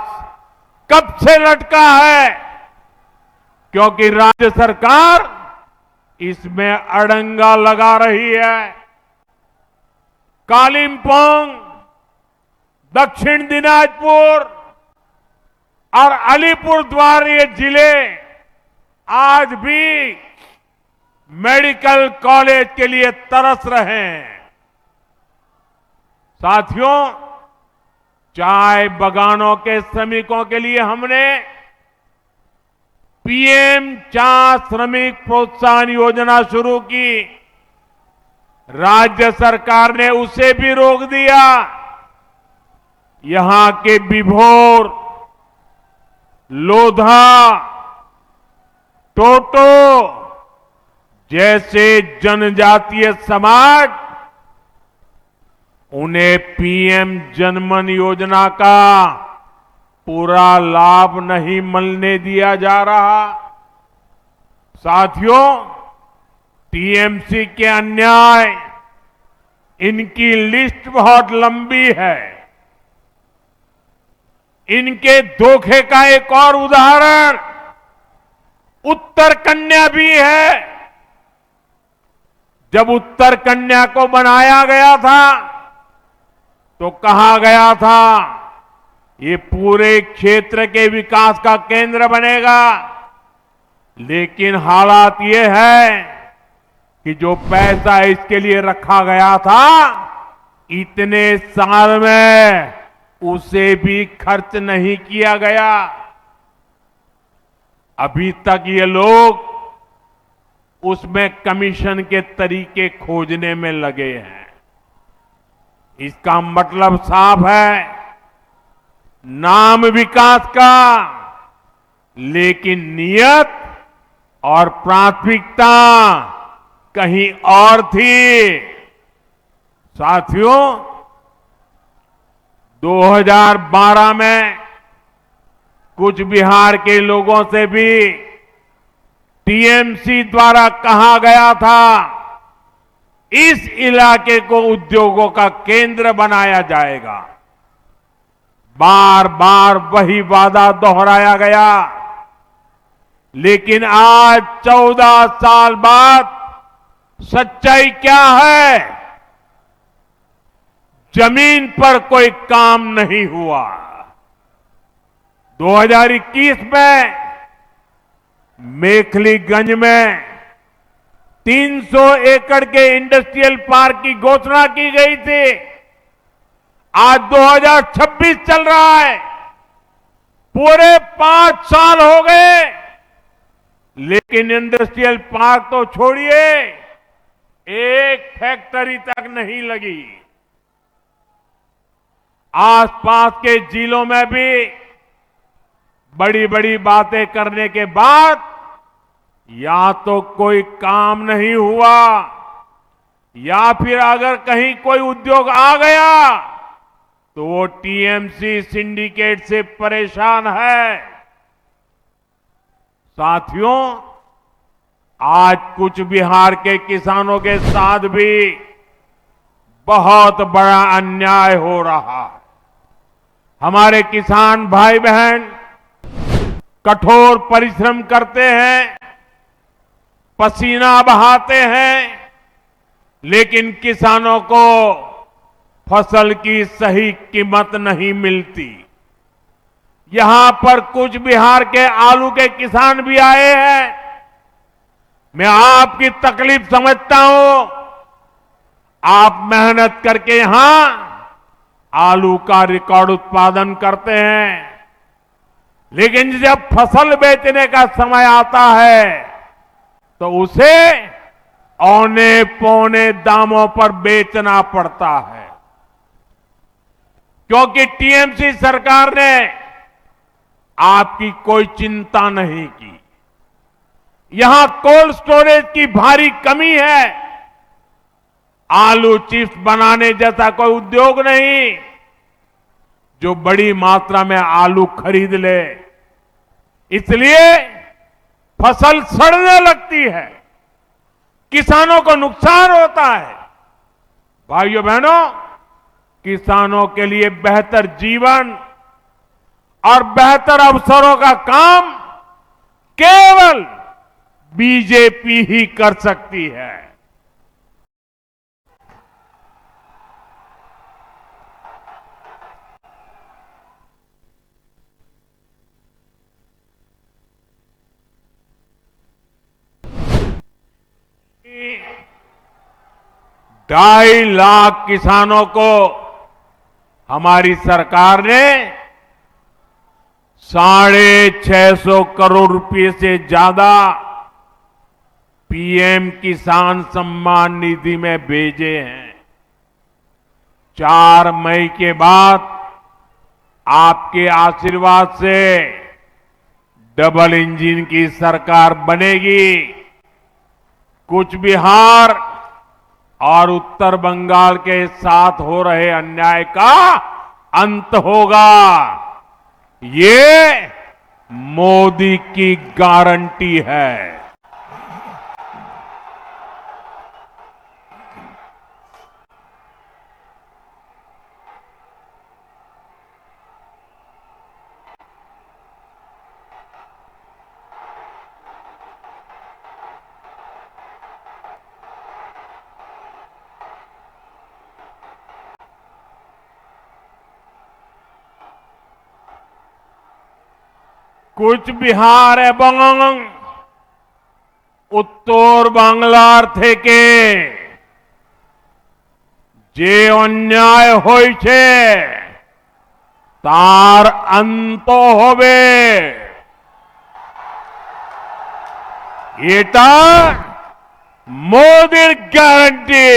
कब से लटका है, क्योंकि राज्य सरकार इसमें अड़ंगा लगा रही है। कालिंपोंग, दक्षिण दिनाजपुर और अलीपुरद्वार ये जिले आज भी मेडिकल कॉलेज के लिए तरस रहे हैं। साथियों, चाय बागानों के श्रमिकों के लिए हमने पीएम चाय श्रमिक प्रोत्साहन योजना शुरू की। राज्य सरकार ने उसे भी रोक दिया। यहां के बिभोर, लोधा, टोटो जैसे जनजातीय समाज, उन्हें पीएम जनमन योजना का पूरा लाभ नहीं मिलने दिया जा रहा। साथियों, टीएमसी के अन्याय, इनकी लिस्ट बहुत लंबी है। इनके धोखे का एक और उदाहरण उत्तर कन्या भी है। जब उत्तर कन्या को बनाया गया था तो कहा गया था ये पूरे क्षेत्र के विकास का केंद्र बनेगा। लेकिन हालात ये है कि जो पैसा इसके लिए रखा गया था इतने साल में उसे भी खर्च नहीं किया गया। अभी तक ये लोग उसमें कमीशन के तरीके खोजने में लगे हैं। इसका मतलब साफ है, नाम विकास का, लेकिन नियत और प्राथमिकता कहीं और थी। साथियों, 2012 में कुछ बिहार के लोगों से भी टीएमसी द्वारा कहा गया था इस इलाके को उद्योगों का केंद्र बनाया जाएगा। बार बार वही वादा दोहराया गया, लेकिन आज 14 साल बाद सच्चाई क्या है? जमीन पर कोई काम नहीं हुआ। 2021 में मेखलीगंज में 300 एकड़ के इंडस्ट्रियल पार्क की घोषणा की गई थी। आज 2026 चल रहा है, पूरे 5 साल हो गए, लेकिन इंडस्ट्रियल पार्क तो छोड़िए, एक फैक्ट्री तक नहीं लगी। आसपास के जिलों में भी बड़ी बड़ी बातें करने के बाद या तो कोई काम नहीं हुआ, या फिर अगर कहीं कोई उद्योग आ गया तो वो टीएमसी सिंडिकेट से परेशान है। साथियों, आज कुछ बिहार के किसानों के साथ भी बहुत बड़ा अन्याय हो रहा है। हमारे किसान भाई बहन कठोर परिश्रम करते हैं, पसीना बहाते हैं, लेकिन किसानों को फसल की सही कीमत नहीं मिलती। यहां पर कुछ बिहार के आलू के किसान भी आए हैं। मैं आपकी तकलीफ समझता हूं। आप मेहनत करके यहां आलू का रिकॉर्ड उत्पादन करते हैं, लेकिन जब फसल बेचने का समय आता है तो उसे औने पौने दामों पर बेचना पड़ता है, क्योंकि टीएमसी सरकार ने आपकी कोई चिंता नहीं की। यहां कोल्ड स्टोरेज की भारी कमी है। आलू चिप्स बनाने जैसा कोई उद्योग नहीं जो बड़ी मात्रा में आलू खरीद ले, इसलिए फसल सड़ने लगती है, किसानों को नुकसान होता है। भाइयों बहनों, किसानों के लिए बेहतर जीवन और बेहतर अवसरों का काम केवल बीजेपी ही कर सकती है। ढाई लाख किसानों को हमारी सरकार ने 650 करोड़ रुपए से ज्यादा पीएम किसान सम्मान निधि में भेजे हैं। 4 मई के बाद आपके आशीर्वाद से डबल इंजन की सरकार बनेगी। कुछ बिहार और उत्तर बंगाल के साथ हो रहे अन्याय का अंत होगा। ये मोदी की गारंटी है। कुछ बिहार এবং উত্তর বাংলার থেকে যে অন্যায় হয়েছে তার অন্ত হবে, এটা मोदी गारंटी।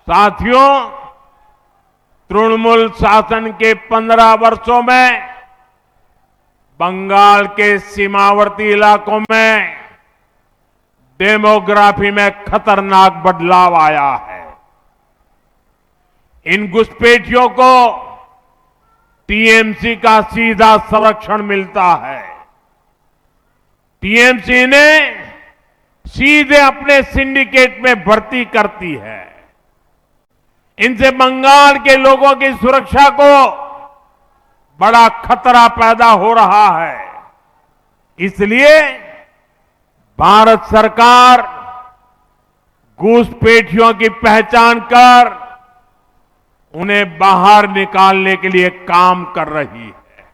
साथियों, तृणमूल शासन के 15 वर्षों में बंगाल के सीमावर्ती इलाकों में डेमोग्राफी में खतरनाक बदलाव आया है। इन घुसपैठियों को टीएमसी का सीधा संरक्षण मिलता है। टीएमसी ने सीधे अपने सिंडिकेट में भर्ती करती है। इनसे बंगाल के लोगों की सुरक्षा को बड़ा खतरा पैदा हो रहा है। इसलिए भारत सरकार घुसपैठियों की पहचान कर उन्हें बाहर निकालने के लिए काम कर रही है।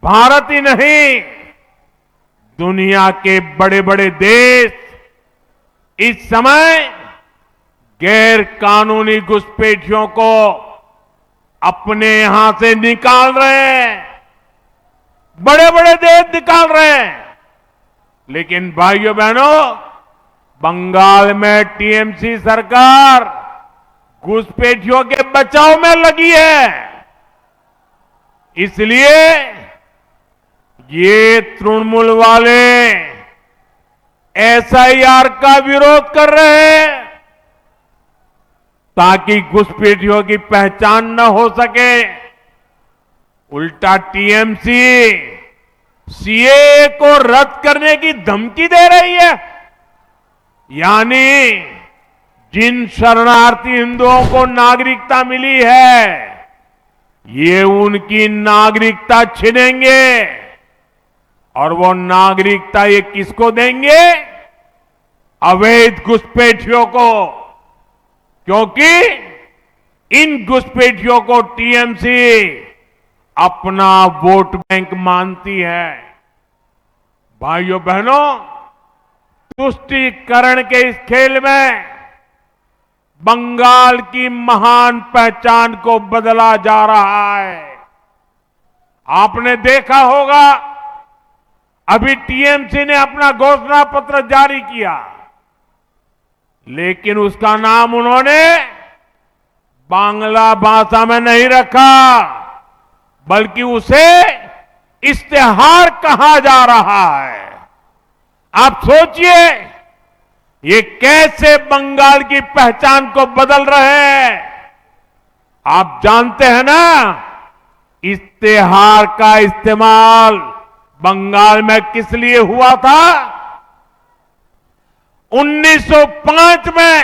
भारत ही नहीं, दुनिया के बड़े बड़े देश इस समय गैर कानूनी घुसपैठियों को अपने यहां से निकाल रहे हैं। बड़े बड़े देश निकाल रहे हैं। लेकिन भाइयों बहनों, बंगाल में टीएमसी सरकार घुसपैठियों के बचाव में लगी है। इसलिए ये तृणमूल वाले एसआईआर का विरोध कर रहे हैं ताकि घुसपैठियों की पहचान न हो सके। उल्टा टीएमसी सीए को रद्द करने की धमकी दे रही है। यानी जिन शरणार्थी हिंदुओं को नागरिकता मिली है, ये उनकी नागरिकता छीनेंगे। और वो नागरिकता ये किसको देंगे? अवैध घुसपैठियों को। क्योंकि इन घुसपैठियों को टीएमसी अपना वोट बैंक मानती है। भाइयों बहनों, तुष्टीकरण के इस खेल में बंगाल की महान पहचान को बदला जा रहा है। आपने देखा होगा, अभी टीएमसी ने अपना घोषणा पत्र जारी किया, लेकिन उसका नाम उन्होंने बांग्ला भाषा में नहीं रखा, बल्कि उसे इश्तेहार कहा जा रहा है। आप सोचिए, ये कैसे बंगाल की पहचान को बदल रहे हैं। आप जानते हैं ना, इश्तेहार का इस्तेमाल बंगाल में किस लिए हुआ था? 1905 में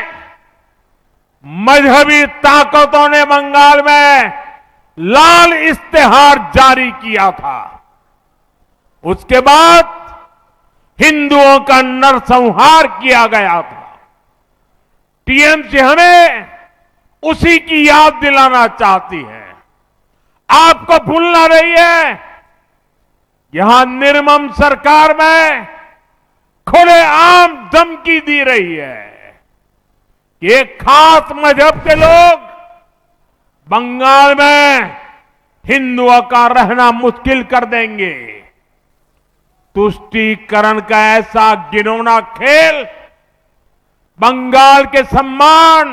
मजहबी ताकतों ने बंगाल में लाल इश्तेहार जारी किया था। उसके बाद हिंदुओं का नरसंहार किया गया था। टीएमसी हमें उसी की याद दिलाना चाहती है। आपको भूलना नहीं है, यहां निर्मम सरकार में खुलेआम धमकी दी रही है कि एक खास मजहब के लोग बंगाल में हिंदुओं का रहना मुश्किल कर देंगे। तुष्टीकरण का ऐसा घिनौना खेल बंगाल के सम्मान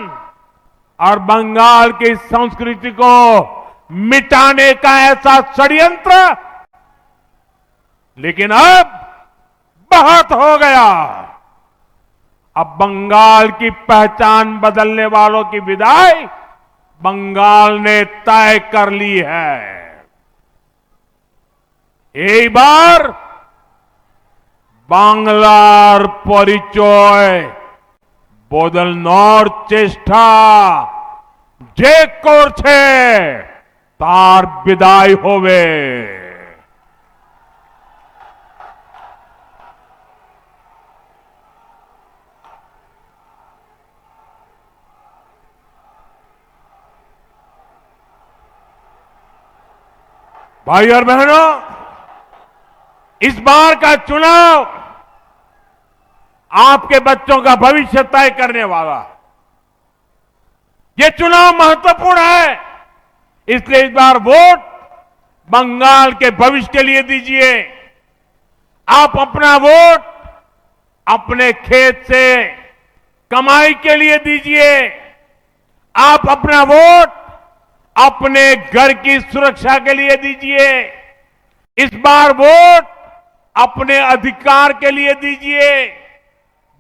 और बंगाल की संस्कृति को मिटाने का ऐसा षड्यंत्र, लेकिन अब बहुत हो गया। अब बंगाल की पहचान बदलने वालों की विदाई बंगाल ने तय कर ली है। এই বার বাংলার পরিচয় বদলানোর চেষ্টা যে করছে তার বিদায় হবে। भाई और बहनों, इस बार का चुनाव आपके बच्चों का भविष्य तय करने वाला है। ये चुनाव महत्वपूर्ण है, इसलिए इस बार वोट बंगाल के भविष्य के लिए दीजिए। आप अपना वोट अपने खेत से कमाई के लिए दीजिए। आप अपना वोट अपने घर की सुरक्षा के लिए दीजिए। इस बार वोट अपने अधिकार के लिए दीजिए।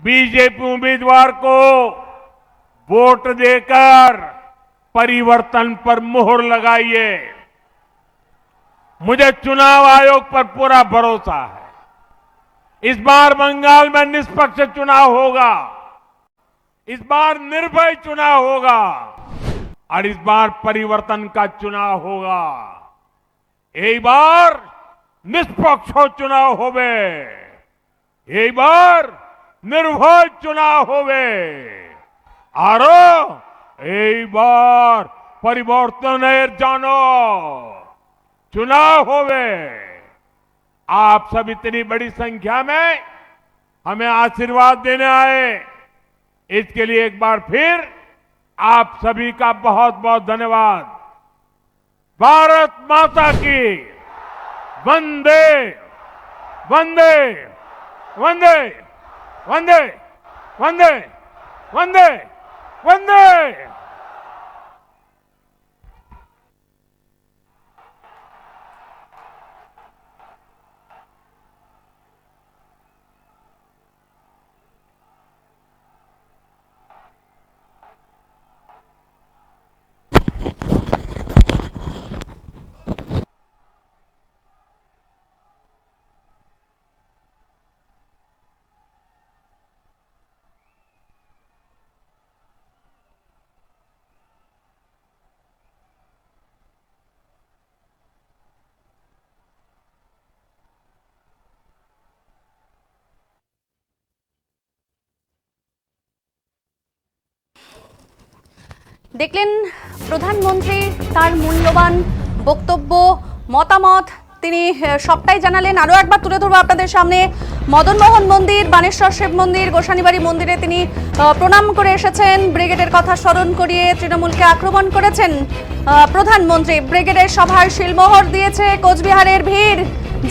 बीजेपी उम्मीदवार को वोट देकर परिवर्तन पर मोहर लगाइए। मुझे चुनाव आयोग पर पूरा भरोसा है। इस बार बंगाल में निष्पक्ष चुनाव होगा, इस बार निर्भय चुनाव होगा और इस बार परिवर्तन का चुनाव होगा। एक बार निष्पक्ष चुनाव होवे, एक बार निर्भय चुनाव होवे और एक बार परिवर्तन जानो चुनाव होवे। आप सब इतनी बड़ी संख्या में हमें आशीर्वाद देने आए, इसके लिए एक बार फिर आप सभी का बहुत बहुत धन्यवाद। भारत माता की वंदे वंदे वंदे वंदे वंदे वंदे वंदे। দেখলেন প্রধানমন্ত্রী তার মূল্যবান বক্তব্য, মতামত তিনি সবটাই জানালেন। আরও একবার তুলে ধরবো আপনাদের সামনে মদনমোহন মন্দির, বানেশ্বর শিব মন্দির, গোসানিবাড়ি মন্দিরে তিনি প্রণাম করে এসেছেন। ব্রিগেডের কথা স্মরণ করিয়ে তৃণমূলকে আক্রমণ করেছেন প্রধানমন্ত্রী। ব্রিগেডের সভায় শিলমোহর দিয়েছে কোচবিহারের ভিড়,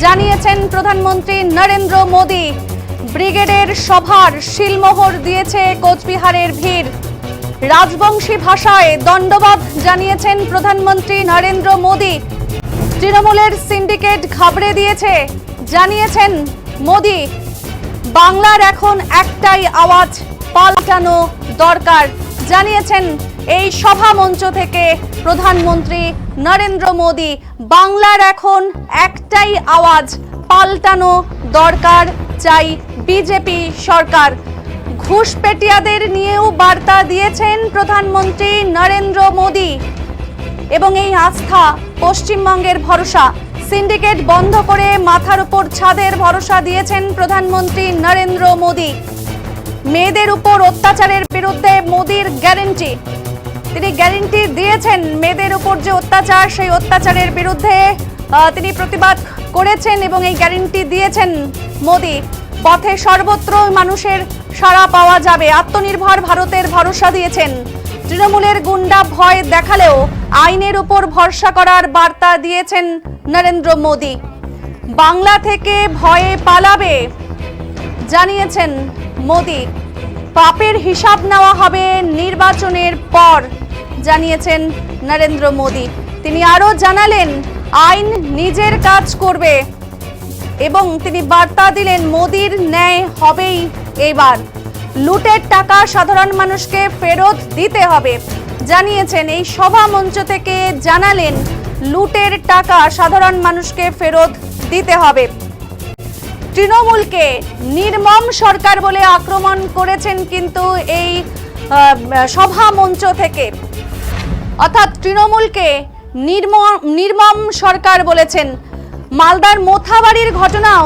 জানিয়েছেন প্রধানমন্ত্রী নরেন্দ্র মোদী। ব্রিগেডের সভার শিলমোহর দিয়েছে কোচবিহারের ভিড়। রাজবংশী ভাষায় দণ্ডবাদ জানিয়েছেন প্রধানমন্ত্রী নরেন্দ্র মোদী। তৃণমূলের সিন্ডিকেট ঘাবড়ে দিয়েছে, জানিয়েছেন মোদী। বাংলার এখন একটাই আওয়াজ, পাল্টানো দরকার, জানিয়েছেন এই সভা মঞ্চ থেকে প্রধানমন্ত্রী নরেন্দ্র মোদী। বাংলার এখন একটাই আওয়াজ, পাল্টানো দরকার, চাই বিজেপি সরকার। ঘুষপেটিয়াদের নিয়েও বার্তা দিয়েছেন প্রধানমন্ত্রী নরেন্দ্র মোদী এবং এই আস্থা পশ্চিমবঙ্গের ভরসা। সিন্ডিকেট বন্ধ করে মাথার উপর ছাদের ভরসা দিয়েছেন প্রধানমন্ত্রী নরেন্দ্র মোদী। মেয়েদের উপর অত্যাচারের বিরুদ্ধে মোদীর গ্যারান্টি, তিনি গ্যারান্টি দিয়েছেন মেয়েদের উপর যে অত্যাচার, সেই অত্যাচারের বিরুদ্ধে তিনি প্রতিবাদ করেছেন এবং এই গ্যারান্টি দিয়েছেন মোদী। পথে সর্বত্র মানুষের সাড়া পাওয়া যাবে, আত্মনির্ভর ভারতের ভরসা দিয়েছেন। তৃণমূলের গুন্ডা ভয় দেখালেও আইনের উপর ভরসা করার বার্তা দিয়েছেন নরেন্দ্র মোদী। বাংলা থেকে ভয়ে পালাবে, জানিয়েছেন মোদী। পাপের হিসাব নেওয়া হবে নির্বাচনের পর, জানিয়েছেন নরেন্দ্র মোদী। তিনি আরও জানালেন আইন নিজের কাজ করবে এবং তিনি বার্তা দিলেন মোদীর ন্যায় হবেই এবার। লুটের টাকা সাধারণ মানুষকে ফেরত দিতে হবে, জানিয়েছেন। এই সভা মঞ্চ থেকে জানালেন লুটের টাকা সাধারণ মানুষকে ফেরত দিতে হবে। তৃণমূলকে নির্মম সরকার বলে আক্রমণ করেছেন কিন্তু এই সভা মঞ্চ থেকে, অর্থাৎ তৃণমূলকে নির্মম সরকার বলেছেন। মালদার মোথাবাড়ির ঘটনাও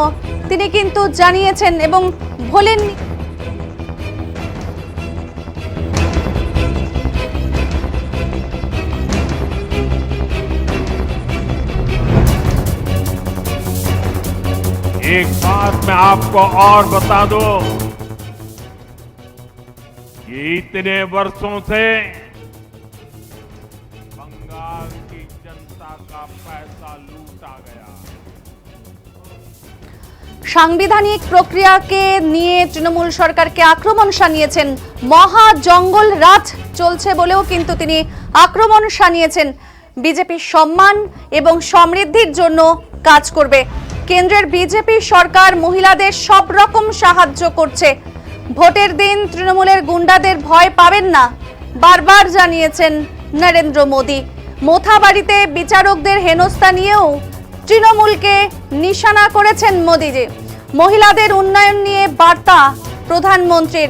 তিনি কিন্তু জানিয়েছেন এবং ভোলেননি। एक बात मैं आपको और बता दूं, ये इतने वर्षों से बंगाल की जनता का पैसा लूटा गया। সাংবিধানিক প্রক্রিয়াকে নিয়ে তৃণমূল সরকারকে আক্রমণ শানিয়েছেন। মহা জঙ্গল রাজ চলছে বলেও কিন্তু তিনি আক্রমণ শানিয়েছেন। বিজেপি সম্মান এবং সমৃদ্ধির জন্য কাজ করবে। কেন্দ্রের বিজেপি সরকার মহিলাদের সব রকম সাহায্য করছে। ভোটের দিন তৃণমূলের গুন্ডাদের ভয় পাবেন না, বারবার জানিয়েছেন নরেন্দ্র মোদী। মোথাবাড়িতে বিচারকদের হেনস্থা নিয়েও তৃণমূলকে নিশানা করেছেন মোদীজি। মহিলাদের উন্নয়ন নিয়ে বার্তা প্রধানমন্ত্রীর।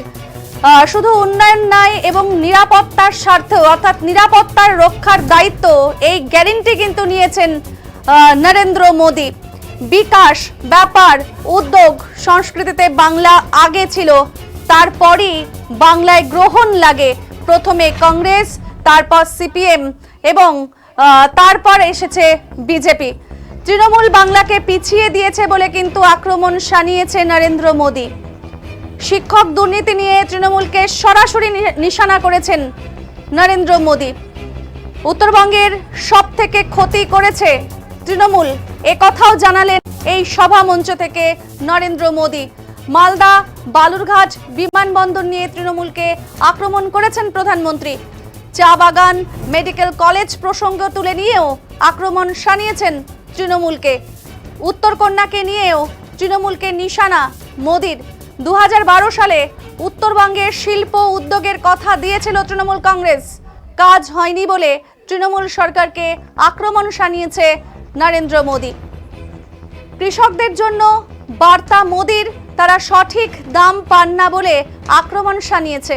শুধু উন্নয়ন নয় এবং নিরাপত্তার স্বার্থে অর্থাৎ নিরাপত্তার রক্ষার দায়িত্ব এই গ্যারান্টি কিন্তু নিয়েছেন নরেন্দ্র মোদী। বিকাশ, ব্যাপার, উদ্যোগ, সংস্কৃতিতে বাংলা আগে ছিল, তারপরই বাংলায় গ্রহণ লাগে। প্রথমে কংগ্রেস, তারপর সিপিএম এবং তারপর এসেছে বিজেপি। তৃণমূল বাংলাকে পিছিয়ে দিয়েছে বলে কিন্তু আক্রমণ শানিয়েছে নরেন্দ্র মোদী। শিক্ষক দুর্নীতি নিয়ে তৃণমূলকে সরাসরি নিশানা করেছেন নরেন্দ্র মোদী। উত্তরবঙ্গের সব থেকে ক্ষতি করেছে তৃণমূল, একথাও জানালেন এই সভা মঞ্চ থেকে নরেন্দ্র মোদী। মালদা বালুরঘাট বিমানবন্দর নিয়ে তৃণমূলকে আক্রমণ করেছেন প্রধানমন্ত্রী। চা বাগান, মেডিকেল কলেজ প্রসঙ্গ তুলে নিয়েও আক্রমণ শানিয়েছেন তৃণমূলকে। উত্তরকন্যাকে নিয়েও তৃণমূলকে নিশানা মোদীর। 2012 সালে উত্তরবঙ্গের শিল্প উদ্যোগের কথা দিয়েছিল তৃণমূল কংগ্রেস, কাজ হয়নি বলে তৃণমূল সরকারকে আক্রমণ শানিয়েছে নরেন্দ্র মোদী। কৃষকদের জন্য বার্তা মোদীর, তারা সঠিক দাম পান না বলে আক্রমণ শানিয়েছে।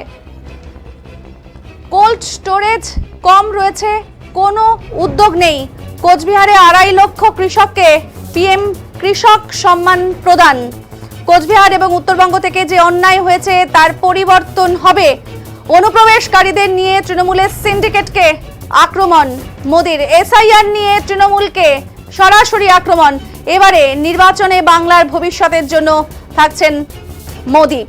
কোল্ড স্টোরেজ কম রয়েছে, কোনো উদ্যোগ নেই। কোচবিহারে 2.5 লক্ষ কৃষককে পিএম কৃষক সম্মান প্রদান। কোচবিহার এবং উত্তরবঙ্গ থেকে যে অন্যায় হয়েছে তার পরিবর্তন হবে। অনুপ্রবেশকারীদের নিয়ে তৃণমূলের সিন্ডিকেটকে আক্রমণ মোদীর। এসআইআর নিয়ে তৃণমূলকে সরাসরি আক্রমণ। এবারে নির্বাচনে বাংলার ভবিষ্যতের জন্য থাকছেন মোদী।